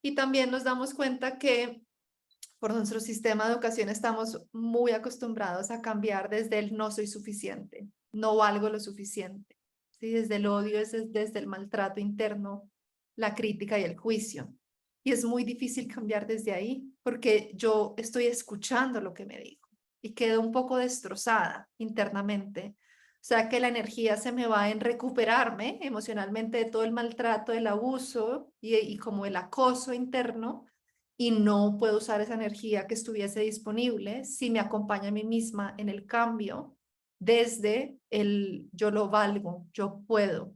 Y también nos damos cuenta que por nuestro sistema de educación estamos muy acostumbrados a cambiar desde el no soy suficiente, no valgo lo suficiente, ¿sí? Desde el odio, desde el maltrato interno, la crítica y el juicio. Y es muy difícil cambiar desde ahí porque yo estoy escuchando lo que me dijo y quedo un poco destrozada internamente. O sea que la energía se me va en recuperarme emocionalmente de todo el maltrato, el abuso y como el acoso interno, y no puedo usar esa energía que estuviese disponible si me acompaña a mí misma en el cambio desde el yo lo valgo, yo puedo.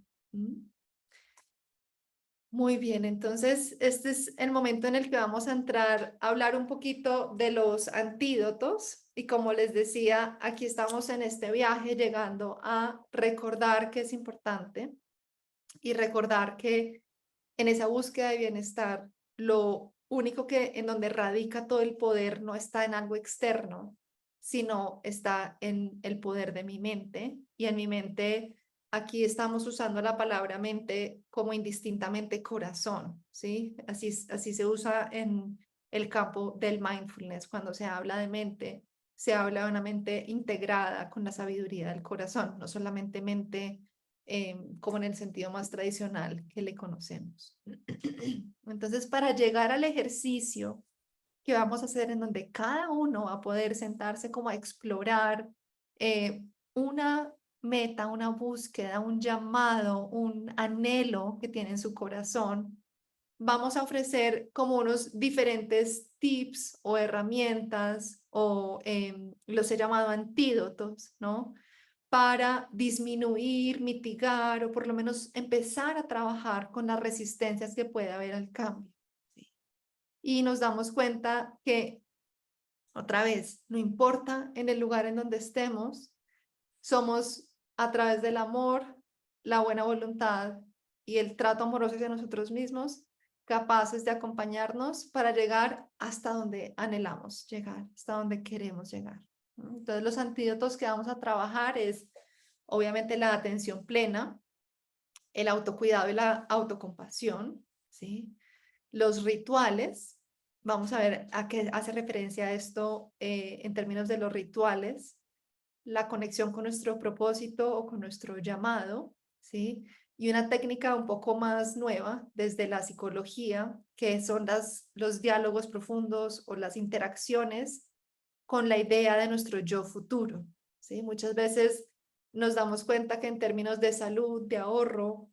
Muy bien, entonces este es el momento en el que vamos a entrar a hablar un poquito de los antídotos y como les decía, aquí estamos en este viaje llegando a recordar que es importante y recordar que en esa búsqueda de bienestar, lo único que en donde radica todo el poder no está en algo externo, sino está en el poder de mi mente. Y en mi mente, aquí estamos usando la palabra mente como indistintamente corazón, ¿sí? Así se usa en el campo del mindfulness. Cuando se habla de mente, se habla de una mente integrada con la sabiduría del corazón, no solamente mente como en el sentido más tradicional que le conocemos. Entonces, para llegar al ejercicio que vamos a hacer en donde cada uno va a poder sentarse como a explorar una meta, una búsqueda, un llamado, un anhelo que tiene en su corazón, vamos a ofrecer como unos diferentes tips o herramientas o los he llamado antídotos, ¿no? Para disminuir, mitigar o por lo menos empezar a trabajar con las resistencias que puede haber al cambio. ¿Sí? Y nos damos cuenta que, otra vez, no importa en el lugar en donde estemos, somos a través del amor, la buena voluntad y el trato amoroso hacia nosotros mismos, capaces de acompañarnos para llegar hasta donde anhelamos llegar, hasta donde queremos llegar. Entonces, los antídotos que vamos a trabajar es, obviamente, la atención plena, el autocuidado y la autocompasión, ¿sí? Los rituales, vamos a ver a qué hace referencia esto en términos de los rituales, la conexión con nuestro propósito o con nuestro llamado, ¿sí? Y una técnica un poco más nueva desde la psicología, que son los diálogos profundos o las interacciones con la idea de nuestro yo futuro, ¿sí? Muchas veces nos damos cuenta que en términos de salud, de ahorro,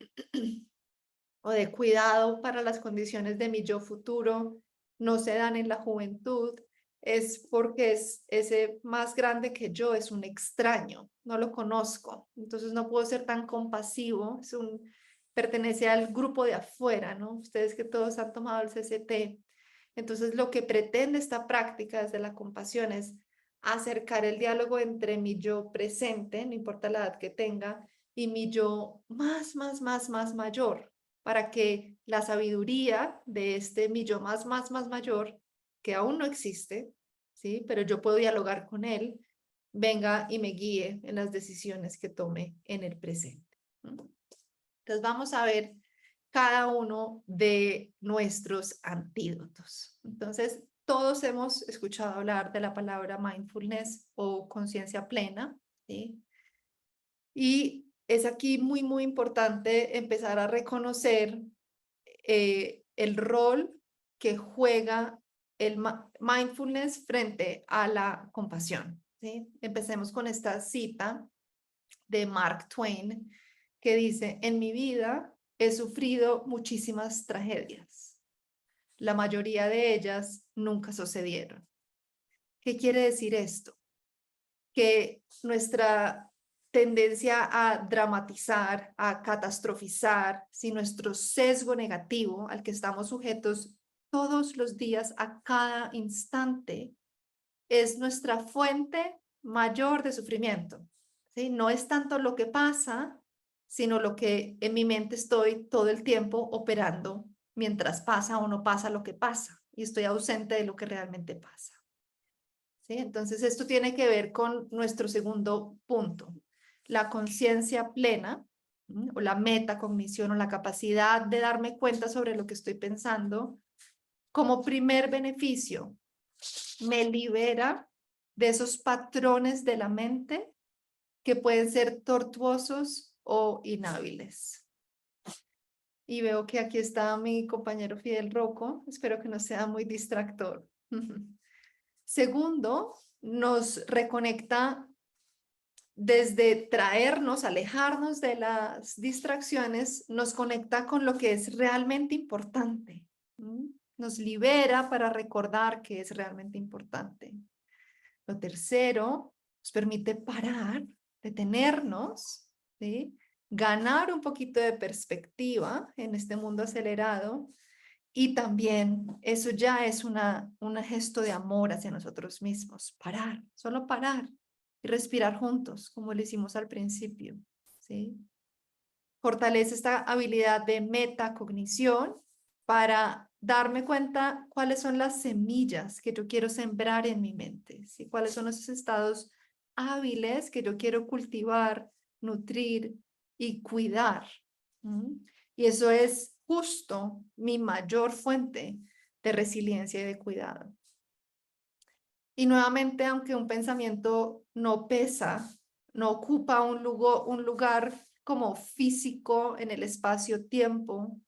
o de cuidado para las condiciones de mi yo futuro no se dan en la juventud, es porque ese más grande que yo es un extraño, no lo conozco, entonces no puedo ser tan compasivo, pertenece al grupo de afuera, ¿no? Ustedes que todos han tomado el CCT. Entonces lo que pretende esta práctica desde la compasión es acercar el diálogo entre mi yo presente, no importa la edad que tenga, y mi yo más mayor, para que la sabiduría de este mi yo más mayor, que aún no existe, ¿sí? Pero yo puedo dialogar con él, venga y me guíe en las decisiones que tome en el presente. Entonces vamos a ver cada uno de nuestros antídotos. Entonces, todos hemos escuchado hablar de la palabra mindfulness o conciencia plena, ¿sí? Y es aquí muy importante empezar a reconocer el rol que juega el mindfulness frente a la compasión, ¿sí? Empecemos con esta cita de Mark Twain que dice: en mi vida he sufrido muchísimas tragedias. La mayoría de ellas nunca sucedieron. ¿Qué quiere decir esto? Que nuestra tendencia a dramatizar, a catastrofizar, si nuestro sesgo negativo al que estamos sujetos todos los días, a cada instante, es nuestra fuente mayor de sufrimiento, ¿sí? No es tanto lo que pasa, sino lo que en mi mente estoy todo el tiempo operando mientras pasa o no pasa lo que pasa y estoy ausente de lo que realmente pasa. ¿Sí? Entonces esto tiene que ver con nuestro segundo punto, la conciencia plena, o la metacognición, o la capacidad de darme cuenta sobre lo que estoy pensando. Como primer beneficio, me libera de esos patrones de la mente que pueden ser tortuosos o inhábiles. Y veo que aquí está mi compañero Fidel Rocco, espero que no sea muy distractor. Segundo, nos reconecta desde traernos, alejarnos de las distracciones, nos conecta con lo que es realmente importante. Nos libera para recordar que es realmente importante. Lo tercero, nos permite parar, detenernos, ¿sí? Ganar un poquito de perspectiva en este mundo acelerado. Y también eso ya es un gesto de amor hacia nosotros mismos. Parar, solo parar y respirar juntos, como lo hicimos al principio, ¿sí? Fortalece esta habilidad de metacognición para darme cuenta cuáles son las semillas que yo quiero sembrar en mi mente, ¿sí? Cuáles son esos estados hábiles que yo quiero cultivar, nutrir y cuidar. Y eso es justo mi mayor fuente de resiliencia y de cuidado. Y nuevamente, aunque un pensamiento no pesa, no ocupa un lugar como físico en el espacio-tiempo,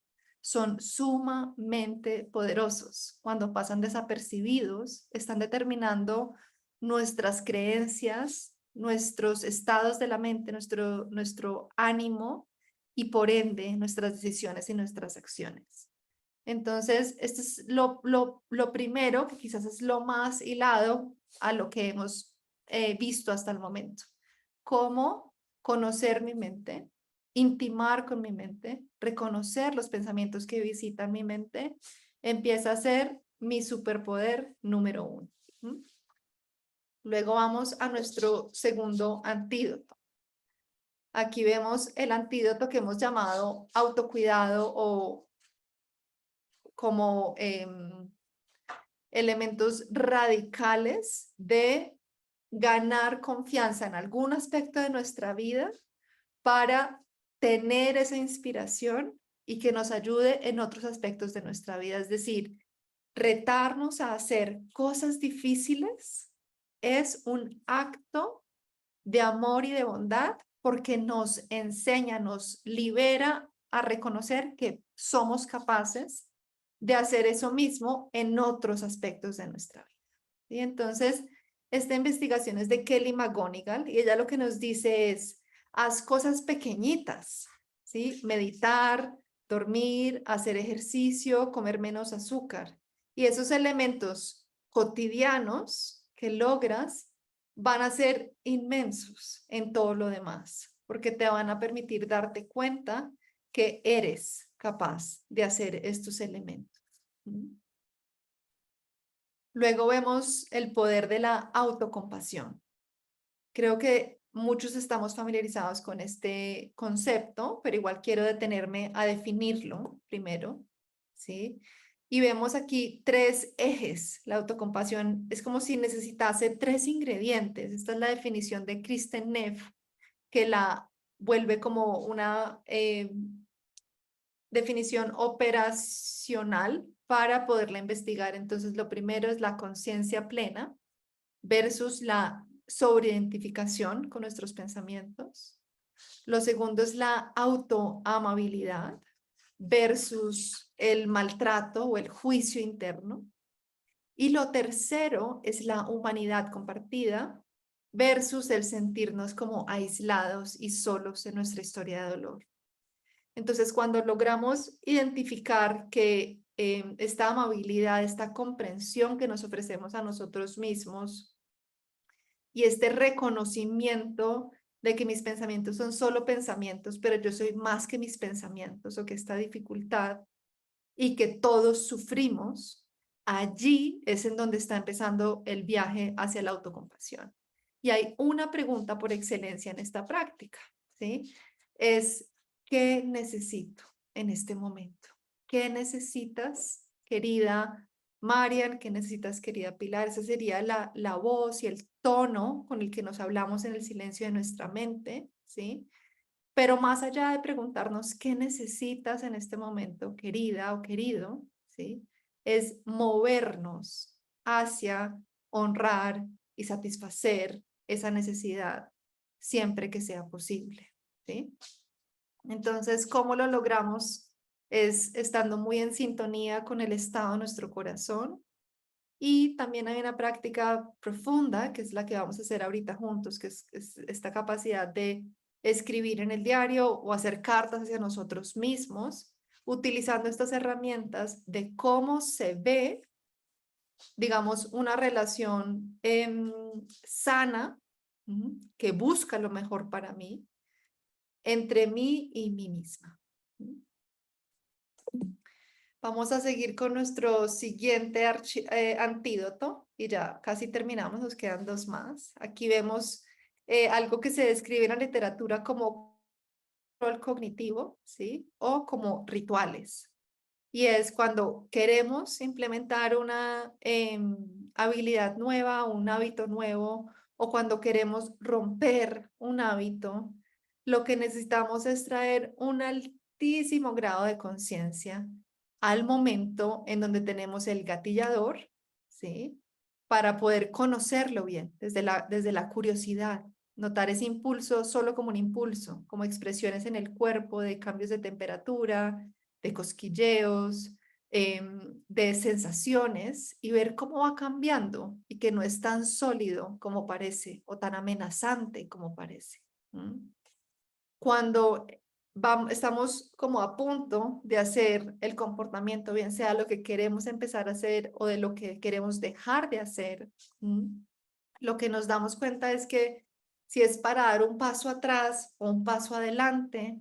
son sumamente poderosos. Cuando pasan desapercibidos, están determinando nuestras creencias, nuestros estados de la mente, nuestro ánimo y por ende nuestras decisiones y nuestras acciones. Entonces, esto es lo primero, que quizás es lo más hilado a lo que hemos visto hasta el momento. Cómo conocer mi mente, intimar con mi mente, reconocer los pensamientos que visitan mi mente, empieza a ser mi superpoder número 1. Luego vamos a nuestro segundo antídoto. Aquí vemos el antídoto que hemos llamado autocuidado o como elementos radicales de ganar confianza en algún aspecto de nuestra vida para tener esa inspiración y que nos ayude en otros aspectos de nuestra vida. Es decir, retarnos a hacer cosas difíciles es un acto de amor y de bondad porque nos enseña, nos libera a reconocer que somos capaces de hacer eso mismo en otros aspectos de nuestra vida. Y entonces, esta investigación es de Kelly McGonigal y ella lo que nos dice es, haz cosas pequeñitas, ¿sí? Meditar, dormir, hacer ejercicio, comer menos azúcar. Y esos elementos cotidianos que logras van a ser inmensos en todo lo demás, porque te van a permitir darte cuenta que eres capaz de hacer estos elementos. Luego vemos el poder de la autocompasión. Creo que muchos estamos familiarizados con este concepto, pero igual quiero detenerme a definirlo primero, ¿sí? Y vemos aquí 3 ejes. La autocompasión es como si necesitase 3 ingredientes. Esta es la definición de Kristen Neff, que la vuelve como una definición operacional para poderla investigar. Entonces, lo primero es la conciencia plena versus la sobreidentificación con nuestros pensamientos. Lo segundo es la autoamabilidad versus el maltrato o el juicio interno. Y lo tercero es la humanidad compartida versus el sentirnos como aislados y solos en nuestra historia de dolor. Entonces, cuando logramos identificar que esta amabilidad, esta comprensión que nos ofrecemos a nosotros mismos y este reconocimiento de que mis pensamientos son solo pensamientos, pero yo soy más que mis pensamientos, o que esta dificultad y que todos sufrimos, allí es en donde está empezando el viaje hacia la autocompasión. Y hay una pregunta por excelencia en esta práctica, ¿sí? Es, ¿qué necesito en este momento? ¿Qué necesitas, querida Marian? ¿Qué necesitas, querida Pilar? Esa sería la voz y el tono con el que nos hablamos en el silencio de nuestra mente, ¿sí? Pero más allá de preguntarnos qué necesitas en este momento, querida o querido, ¿sí? Es movernos hacia honrar y satisfacer esa necesidad siempre que sea posible, ¿sí? Entonces, ¿cómo lo logramos? Es estando muy en sintonía con el estado de nuestro corazón. Y también hay una práctica profunda, que es la que vamos a hacer ahorita juntos, que es esta capacidad de escribir en el diario o hacer cartas hacia nosotros mismos, utilizando estas herramientas de cómo se ve, digamos, una relación sana, que busca lo mejor para mí, entre mí y mí misma. Vamos a seguir con nuestro siguiente antídoto y ya casi terminamos, nos quedan 2 más. Aquí vemos algo que se describe en la literatura como control cognitivo, ¿sí? O como rituales. Y es cuando queremos implementar una habilidad nueva, un hábito nuevo, o cuando queremos romper un hábito, lo que necesitamos es traer un altísimo grado de conciencia al momento en donde tenemos el gatillador, ¿sí? Para poder conocerlo bien, desde la curiosidad, notar ese impulso solo como un impulso, como expresiones en el cuerpo de cambios de temperatura, de cosquilleos, de sensaciones, y ver cómo va cambiando y que no es tan sólido como parece o tan amenazante como parece. Cuando estamos como a punto de hacer el comportamiento, bien sea lo que queremos empezar a hacer o de lo que queremos dejar de hacer, lo que nos damos cuenta es que si es para dar un paso atrás o un paso adelante,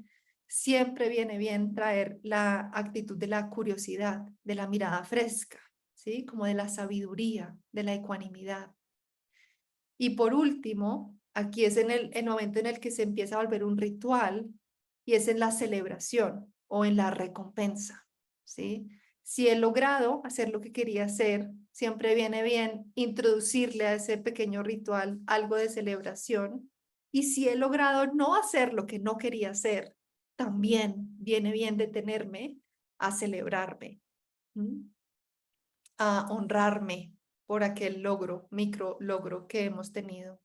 siempre viene bien traer la actitud de la curiosidad, de la mirada fresca, ¿sí? Como de la sabiduría, de la ecuanimidad. Y por último, aquí es en el momento en el que se empieza a volver un ritual, y es en la celebración o en la recompensa, ¿sí? Si he logrado hacer lo que quería hacer, siempre viene bien introducirle a ese pequeño ritual algo de celebración. Y si he logrado no hacer lo que no quería hacer, también viene bien detenerme a celebrarme, a honrarme por aquel logro, micro logro que hemos tenido.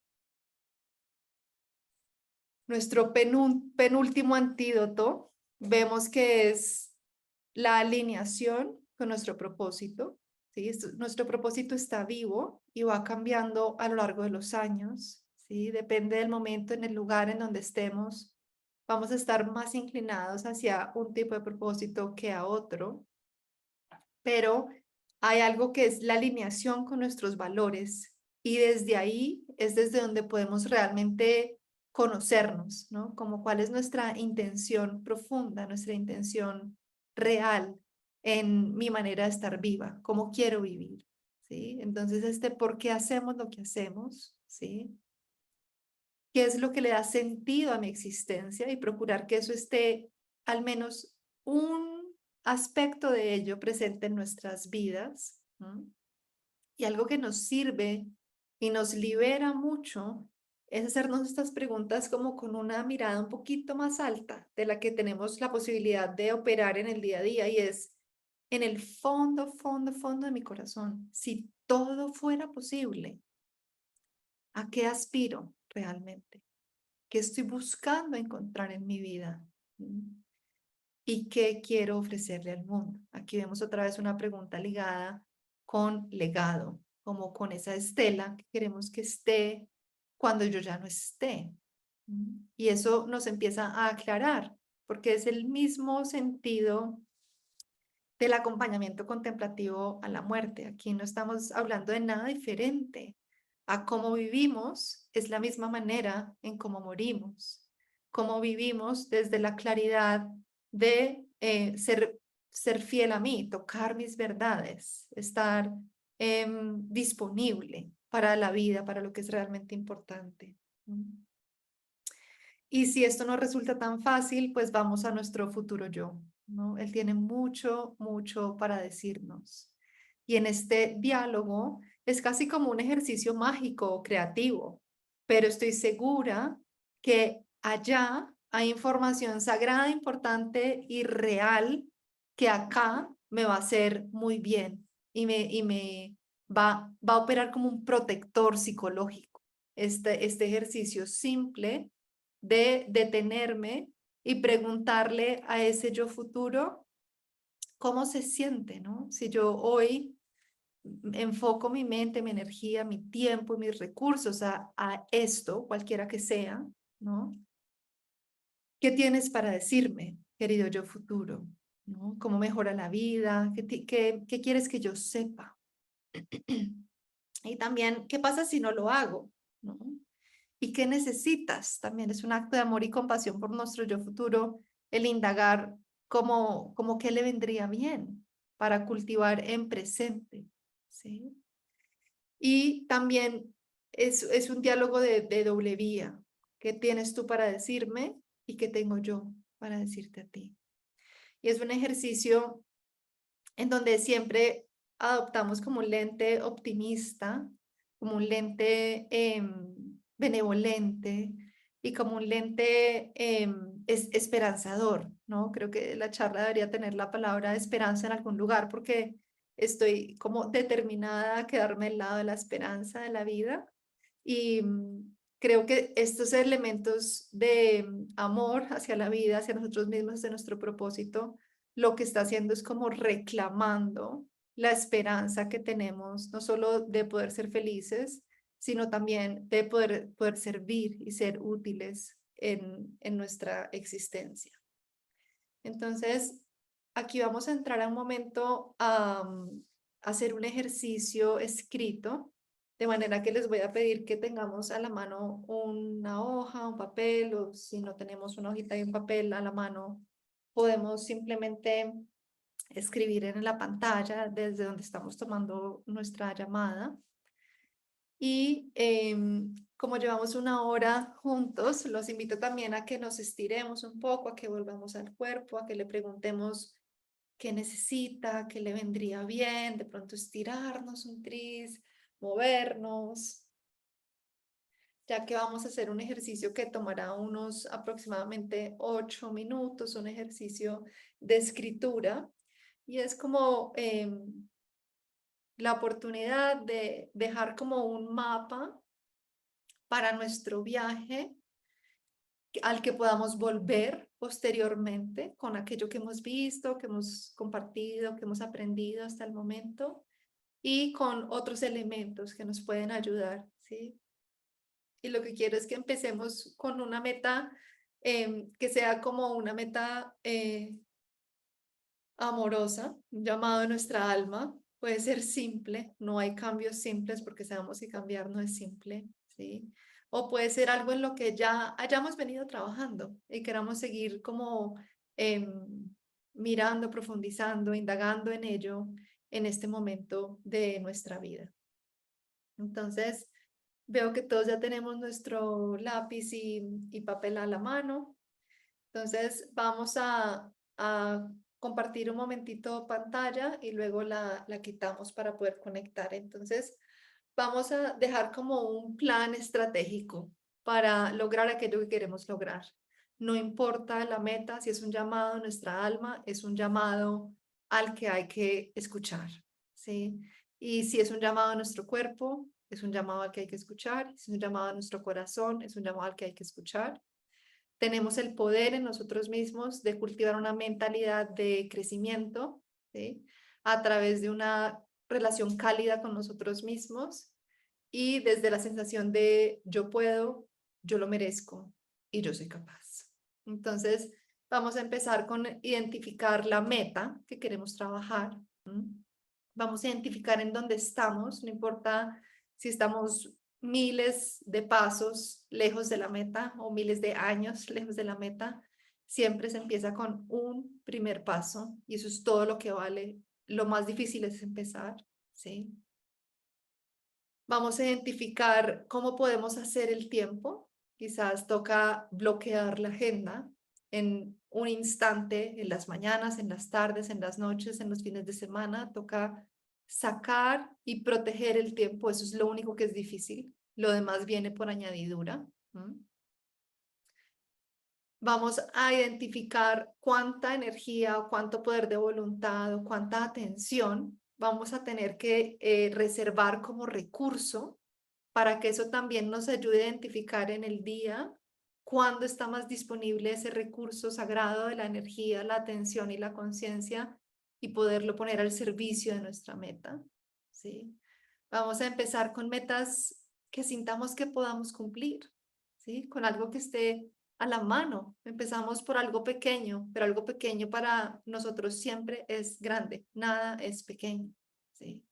Nuestro penúltimo antídoto, vemos que es la alineación con nuestro propósito, ¿sí? Nuestro propósito está vivo y va cambiando a lo largo de los años, ¿sí? Depende del momento, en el lugar en donde estemos. vamos a estar más inclinados hacia un tipo de propósito que a otro, pero hay algo que es la alineación con nuestros valores y desde ahí es desde donde podemos realmente conocernos, ¿no? Como cuál es nuestra intención profunda, nuestra intención real en mi manera de estar viva, cómo quiero vivir, ¿sí? Entonces, ¿por qué hacemos lo que hacemos? ¿Sí? ¿Qué es lo que le da sentido a mi existencia? Y procurar que eso esté al menos un aspecto de ello presente en nuestras vidas. ¿No? Y algo que nos sirve y nos libera mucho es hacernos estas preguntas como con una mirada un poquito más alta de la que tenemos la posibilidad de operar en el día a día, y es en el fondo, fondo, fondo de mi corazón. Si todo fuera posible, ¿a qué aspiro realmente? ¿Qué estoy buscando encontrar en mi vida? ¿Mm? ¿Y qué quiero ofrecerle al mundo? Aquí vemos otra vez una pregunta ligada con legado, como con esa estela que queremos que esté cuando yo ya no esté. ¿Mm? Y eso nos empieza a aclarar, porque es el mismo sentido del acompañamiento contemplativo a la muerte. Aquí no estamos hablando de nada diferente. A cómo vivimos es la misma manera en cómo morimos. Cómo vivimos desde la claridad de ser fiel a mí, tocar mis verdades, estar disponible para la vida, para lo que es realmente importante. Y si esto no resulta tan fácil, pues vamos a nuestro futuro yo, ¿no? Él tiene mucho, mucho para decirnos. Y en este diálogo es casi como un ejercicio mágico o creativo, pero estoy segura que allá hay información sagrada, importante y real que acá me va a hacer muy bien y me va a operar como un protector psicológico. Este ejercicio simple de detenerme y preguntarle a ese yo futuro cómo se siente, ¿no? Si yo hoy enfoco mi mente, mi energía, mi tiempo y mis recursos a esto, cualquiera que sea, ¿no? ¿Qué tienes para decirme, querido yo futuro? ¿No? ¿Cómo mejora la vida? ¿Qué quieres que yo sepa? Y también, ¿qué pasa si no lo hago? ¿No? ¿Y qué necesitas? También es un acto de amor y compasión por nuestro yo futuro, el indagar cómo qué le vendría bien para cultivar en presente, ¿sí? Y también es un diálogo de doble vía. ¿Qué tienes tú para decirme y qué tengo yo para decirte a ti? Y es un ejercicio en donde siempre adoptamos como un lente optimista, como un lente benevolente y como un lente esperanzador, ¿no? Creo que la charla debería tener la palabra esperanza en algún lugar porque estoy como determinada a quedarme al lado de la esperanza de la vida y creo que estos elementos de amor hacia la vida, hacia nosotros mismos, hacia nuestro propósito, lo que está haciendo es como reclamando la esperanza que tenemos, no solo de poder ser felices, sino también de poder servir y ser útiles en nuestra existencia. Entonces, aquí vamos a entrar a un momento a hacer un ejercicio escrito, de manera que les voy a pedir que tengamos a la mano una hoja, un papel, o si no tenemos una hojita y un papel a la mano, podemos simplemente escribir en la pantalla desde donde estamos tomando nuestra llamada. Y como llevamos una hora juntos, los invito también a que nos estiremos un poco, a que volvamos al cuerpo, a que le preguntemos qué necesita, qué le vendría bien, de pronto estirarnos un tris, movernos, ya que vamos a hacer un ejercicio que tomará unos aproximadamente 8 minutos, un ejercicio de escritura, y es como la oportunidad de dejar como un mapa para nuestro viaje al que podamos volver posteriormente con aquello que hemos visto, que hemos compartido, que hemos aprendido hasta el momento y con otros elementos que nos pueden ayudar, ¿sí? Y lo que quiero es que empecemos con una meta que sea como una meta amorosa, un llamado de nuestra alma. Puede ser simple, no hay cambios simples porque sabemos que cambiar no es simple, ¿sí? O puede ser algo en lo que ya hayamos venido trabajando y queramos seguir como mirando, profundizando, indagando en ello en este momento de nuestra vida. Entonces, veo que todos ya tenemos nuestro lápiz y papel a la mano. Entonces, vamos a compartir un momentito pantalla y luego la quitamos para poder conectar. Entonces, vamos a dejar como un plan estratégico para lograr aquello que queremos lograr. No importa la meta, si es un llamado a nuestra alma, es un llamado al que hay que escuchar, ¿sí? Y si es un llamado a nuestro cuerpo, es un llamado al que hay que escuchar. Si es un llamado a nuestro corazón, es un llamado al que hay que escuchar. Tenemos el poder en nosotros mismos de cultivar una mentalidad de crecimiento, ¿sí? A través de una relación cálida con nosotros mismos y desde la sensación de yo puedo, yo lo merezco y yo soy capaz. Entonces, vamos a empezar con identificar la meta que queremos trabajar. Vamos a identificar en dónde estamos, no importa si estamos miles de pasos lejos de la meta o miles de años lejos de la meta, siempre se empieza con un primer paso y eso es todo lo que vale. Lo más difícil es empezar, ¿sí? Vamos a identificar cómo podemos hacer el tiempo. Quizás toca bloquear la agenda en un instante, en las mañanas, en las tardes, en las noches, en los fines de semana. Toca sacar y proteger el tiempo. Eso es lo único que es difícil. Lo demás viene por añadidura. Vamos a identificar cuánta energía, o cuánto poder de voluntad, o cuánta atención vamos a tener que reservar como recurso para que eso también nos ayude a identificar en el día cuándo está más disponible ese recurso sagrado de la energía, la atención y la conciencia y poderlo poner al servicio de nuestra meta, ¿sí? Vamos a empezar con metas que sintamos que podamos cumplir, ¿sí? Con algo que esté a la mano. Empezamos por algo pequeño, pero algo pequeño para nosotros siempre es grande, nada es pequeño, ¿sí?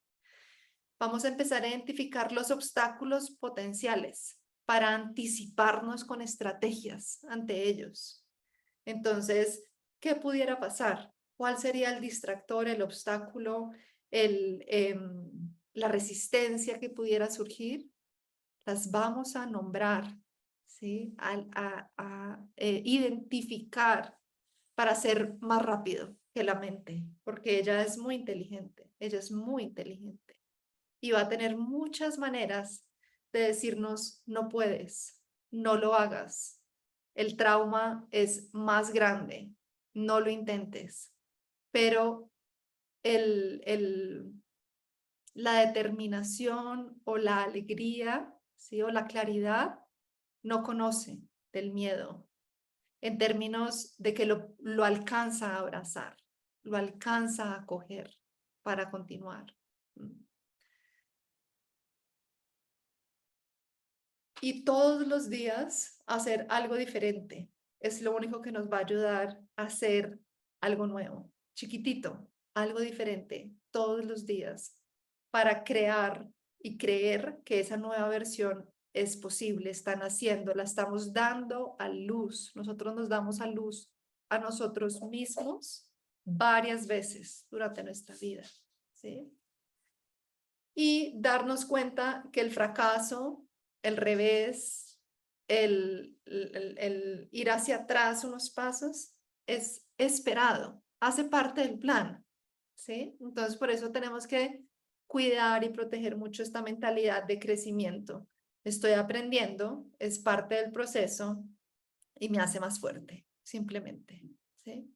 Vamos a empezar a identificar los obstáculos potenciales para anticiparnos con estrategias ante ellos. Entonces, ¿qué pudiera pasar? ¿Cuál sería el distractor, el obstáculo, la resistencia que pudiera surgir? Las vamos a nombrar, ¿sí? A identificar para ser más rápido que la mente, porque ella es muy inteligente, ella es muy inteligente y va a tener muchas maneras de decirnos no puedes, no lo hagas, el trauma es más grande, no lo intentes, pero la determinación o la alegría, ¿sí? O la claridad no conoce del miedo en términos de que lo alcanza a abrazar, lo alcanza a acoger para continuar. Y todos los días hacer algo diferente es lo único que nos va a ayudar a hacer algo nuevo, chiquitito, algo diferente todos los días para crear y creer que esa nueva versión es posible, está naciendo, la estamos dando a luz. Nosotros nos damos a luz a nosotros mismos varias veces durante nuestra vida, ¿sí? Y darnos cuenta que el fracaso, el revés, el ir hacia atrás unos pasos es esperado, hace parte del plan, ¿sí? Entonces por eso tenemos que cuidar y proteger mucho esta mentalidad de crecimiento. Estoy aprendiendo, es parte del proceso y me hace más fuerte, simplemente, ¿sí?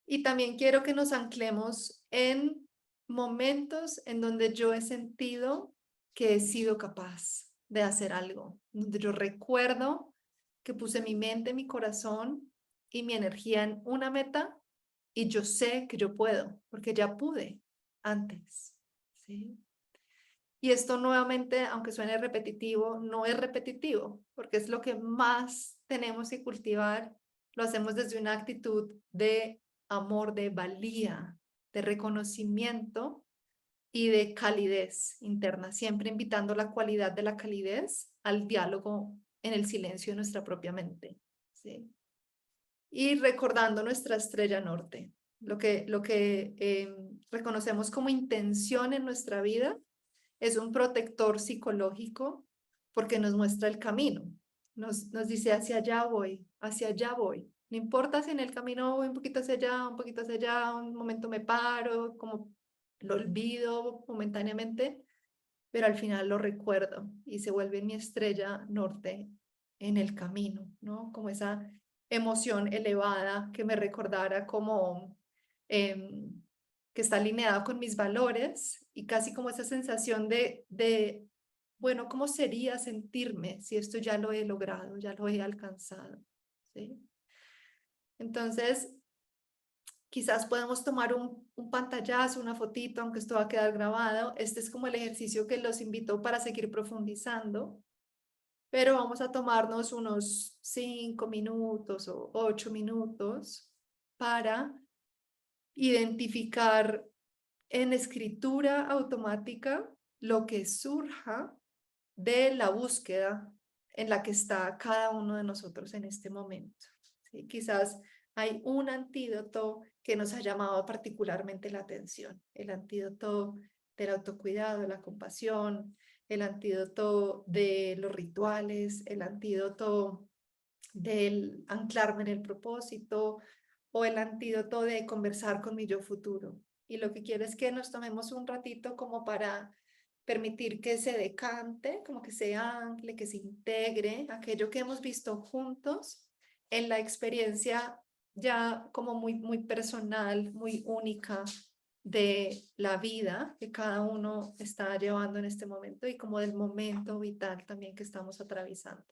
Y también quiero que nos anclemos en momentos en donde yo he sentido que he sido capaz de hacer algo, donde yo recuerdo que puse mi mente, mi corazón y mi energía en una meta y yo sé que yo puedo, porque ya pude antes, ¿sí? Y esto nuevamente, aunque suene repetitivo, no es repetitivo, porque es lo que más tenemos que cultivar, lo hacemos desde una actitud de amor, de valía, de reconocimiento y de calidez interna, siempre invitando la cualidad de la calidez al diálogo en el silencio de nuestra propia mente, ¿sí? Y recordando nuestra estrella norte, lo que reconocemos como intención en nuestra vida es un protector psicológico porque nos muestra el camino, nos dice hacia allá voy, hacia allá voy. No importa si en el camino voy un poquito hacia allá, un poquito hacia allá, un momento me paro, como lo olvido momentáneamente, pero al final lo recuerdo y se vuelve mi estrella norte en el camino, ¿no? Como esa emoción elevada que me recordara como que está alineada con mis valores y casi como esa sensación de, bueno, ¿cómo sería sentirme si esto ya lo he logrado, ya lo he alcanzado? ¿Sí? Entonces, quizás podemos tomar un pantallazo, una fotito, aunque esto va a quedar grabado. Este es como el ejercicio que los invito para seguir profundizando, pero vamos a tomarnos unos 5 minutos o 8 minutos para identificar en escritura automática lo que surja de la búsqueda en la que está cada uno de nosotros en este momento. ¿Sí? Quizás hay un antídoto que nos ha llamado particularmente la atención, el antídoto del autocuidado, de la compasión, el antídoto de los rituales, el antídoto del anclarme en el propósito o el antídoto de conversar con mi yo futuro. Y lo que quiero es que nos tomemos un ratito como para permitir que se decante, como que se ancle, que se integre aquello que hemos visto juntos en la experiencia ya como muy personal, muy única de la vida que cada uno está llevando en este momento y como del momento vital también que estamos atravesando.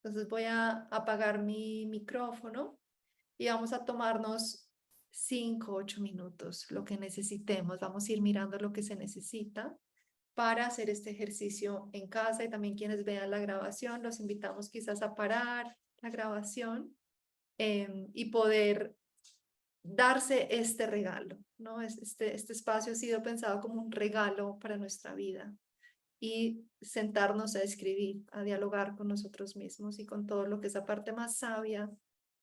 Entonces voy a apagar mi micrófono y vamos a tomarnos 5, 8 minutos, lo que necesitemos. Vamos a ir mirando lo que se necesita para hacer este ejercicio en casa y también quienes vean la grabación, los invitamos quizás a parar la grabación y poder darse este regalo, ¿no? Este espacio ha sido pensado como un regalo para nuestra vida y sentarnos a escribir, a dialogar con nosotros mismos y con todo lo que esa parte más sabia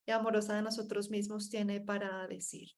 y amorosa de nosotros mismos tiene para decir.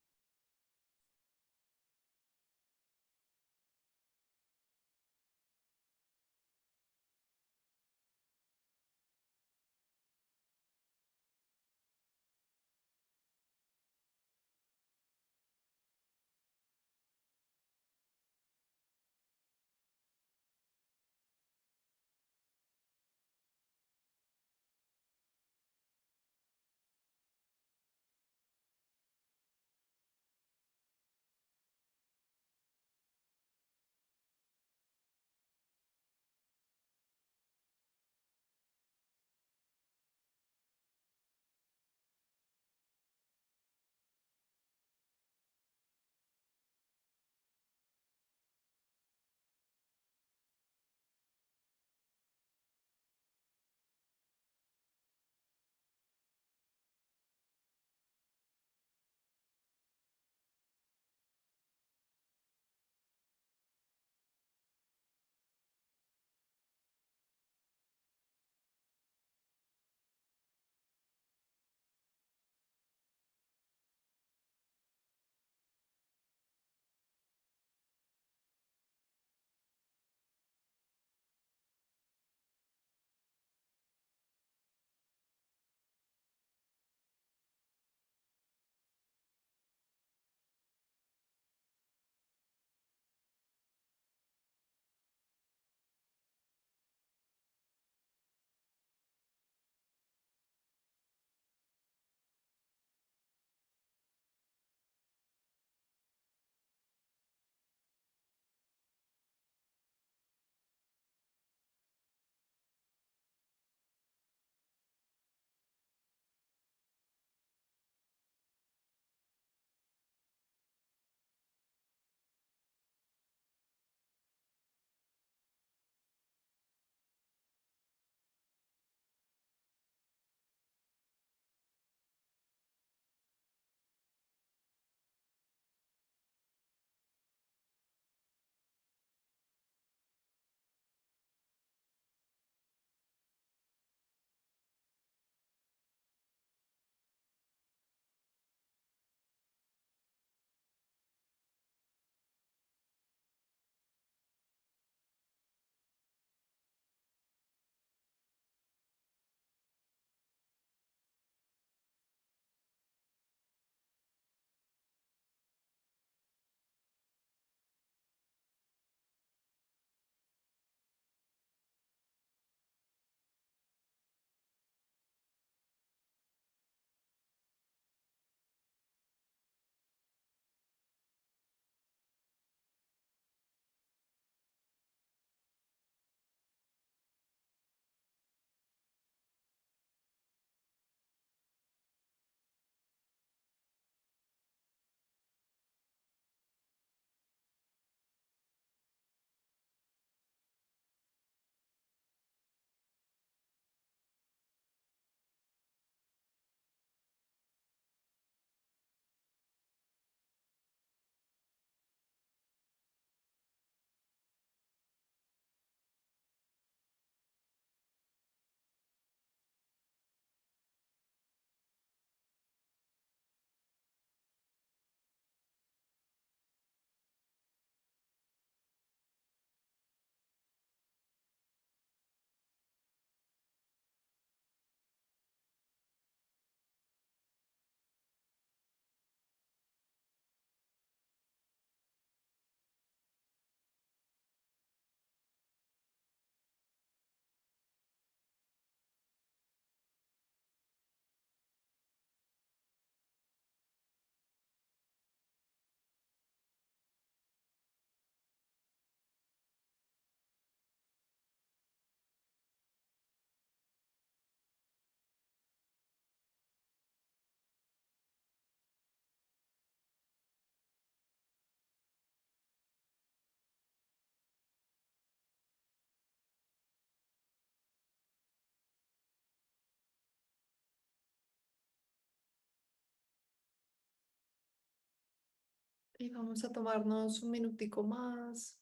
Y vamos a tomarnos un minutico más.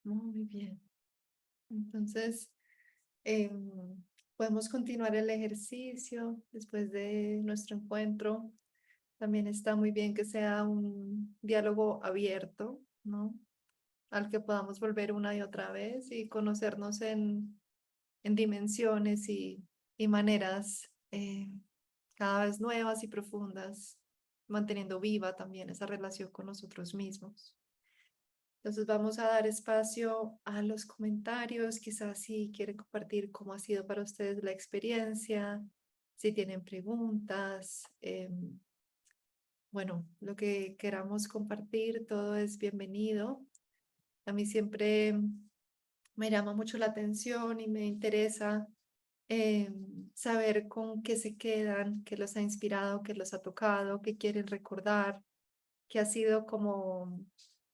Muy bien. Entonces, podemos continuar el ejercicio después de nuestro encuentro. También está muy bien que sea un diálogo abierto, ¿no? Al que podamos volver una y otra vez y conocernos en dimensiones y maneras cada vez nuevas y profundas, manteniendo viva también esa relación con nosotros mismos. Entonces vamos a dar espacio a los comentarios, quizás si quieren compartir cómo ha sido para ustedes la experiencia, si tienen preguntas, bueno, lo que queramos compartir, todo es bienvenido. A mí siempre me llama mucho la atención y me interesa saber con qué se quedan, qué los ha inspirado, qué los ha tocado, qué quieren recordar, qué ha sido como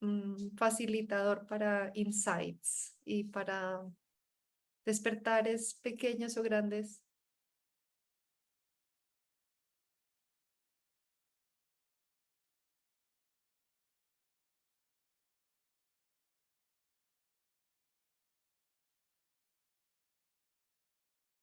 un facilitador para insights y para despertares pequeños o grandes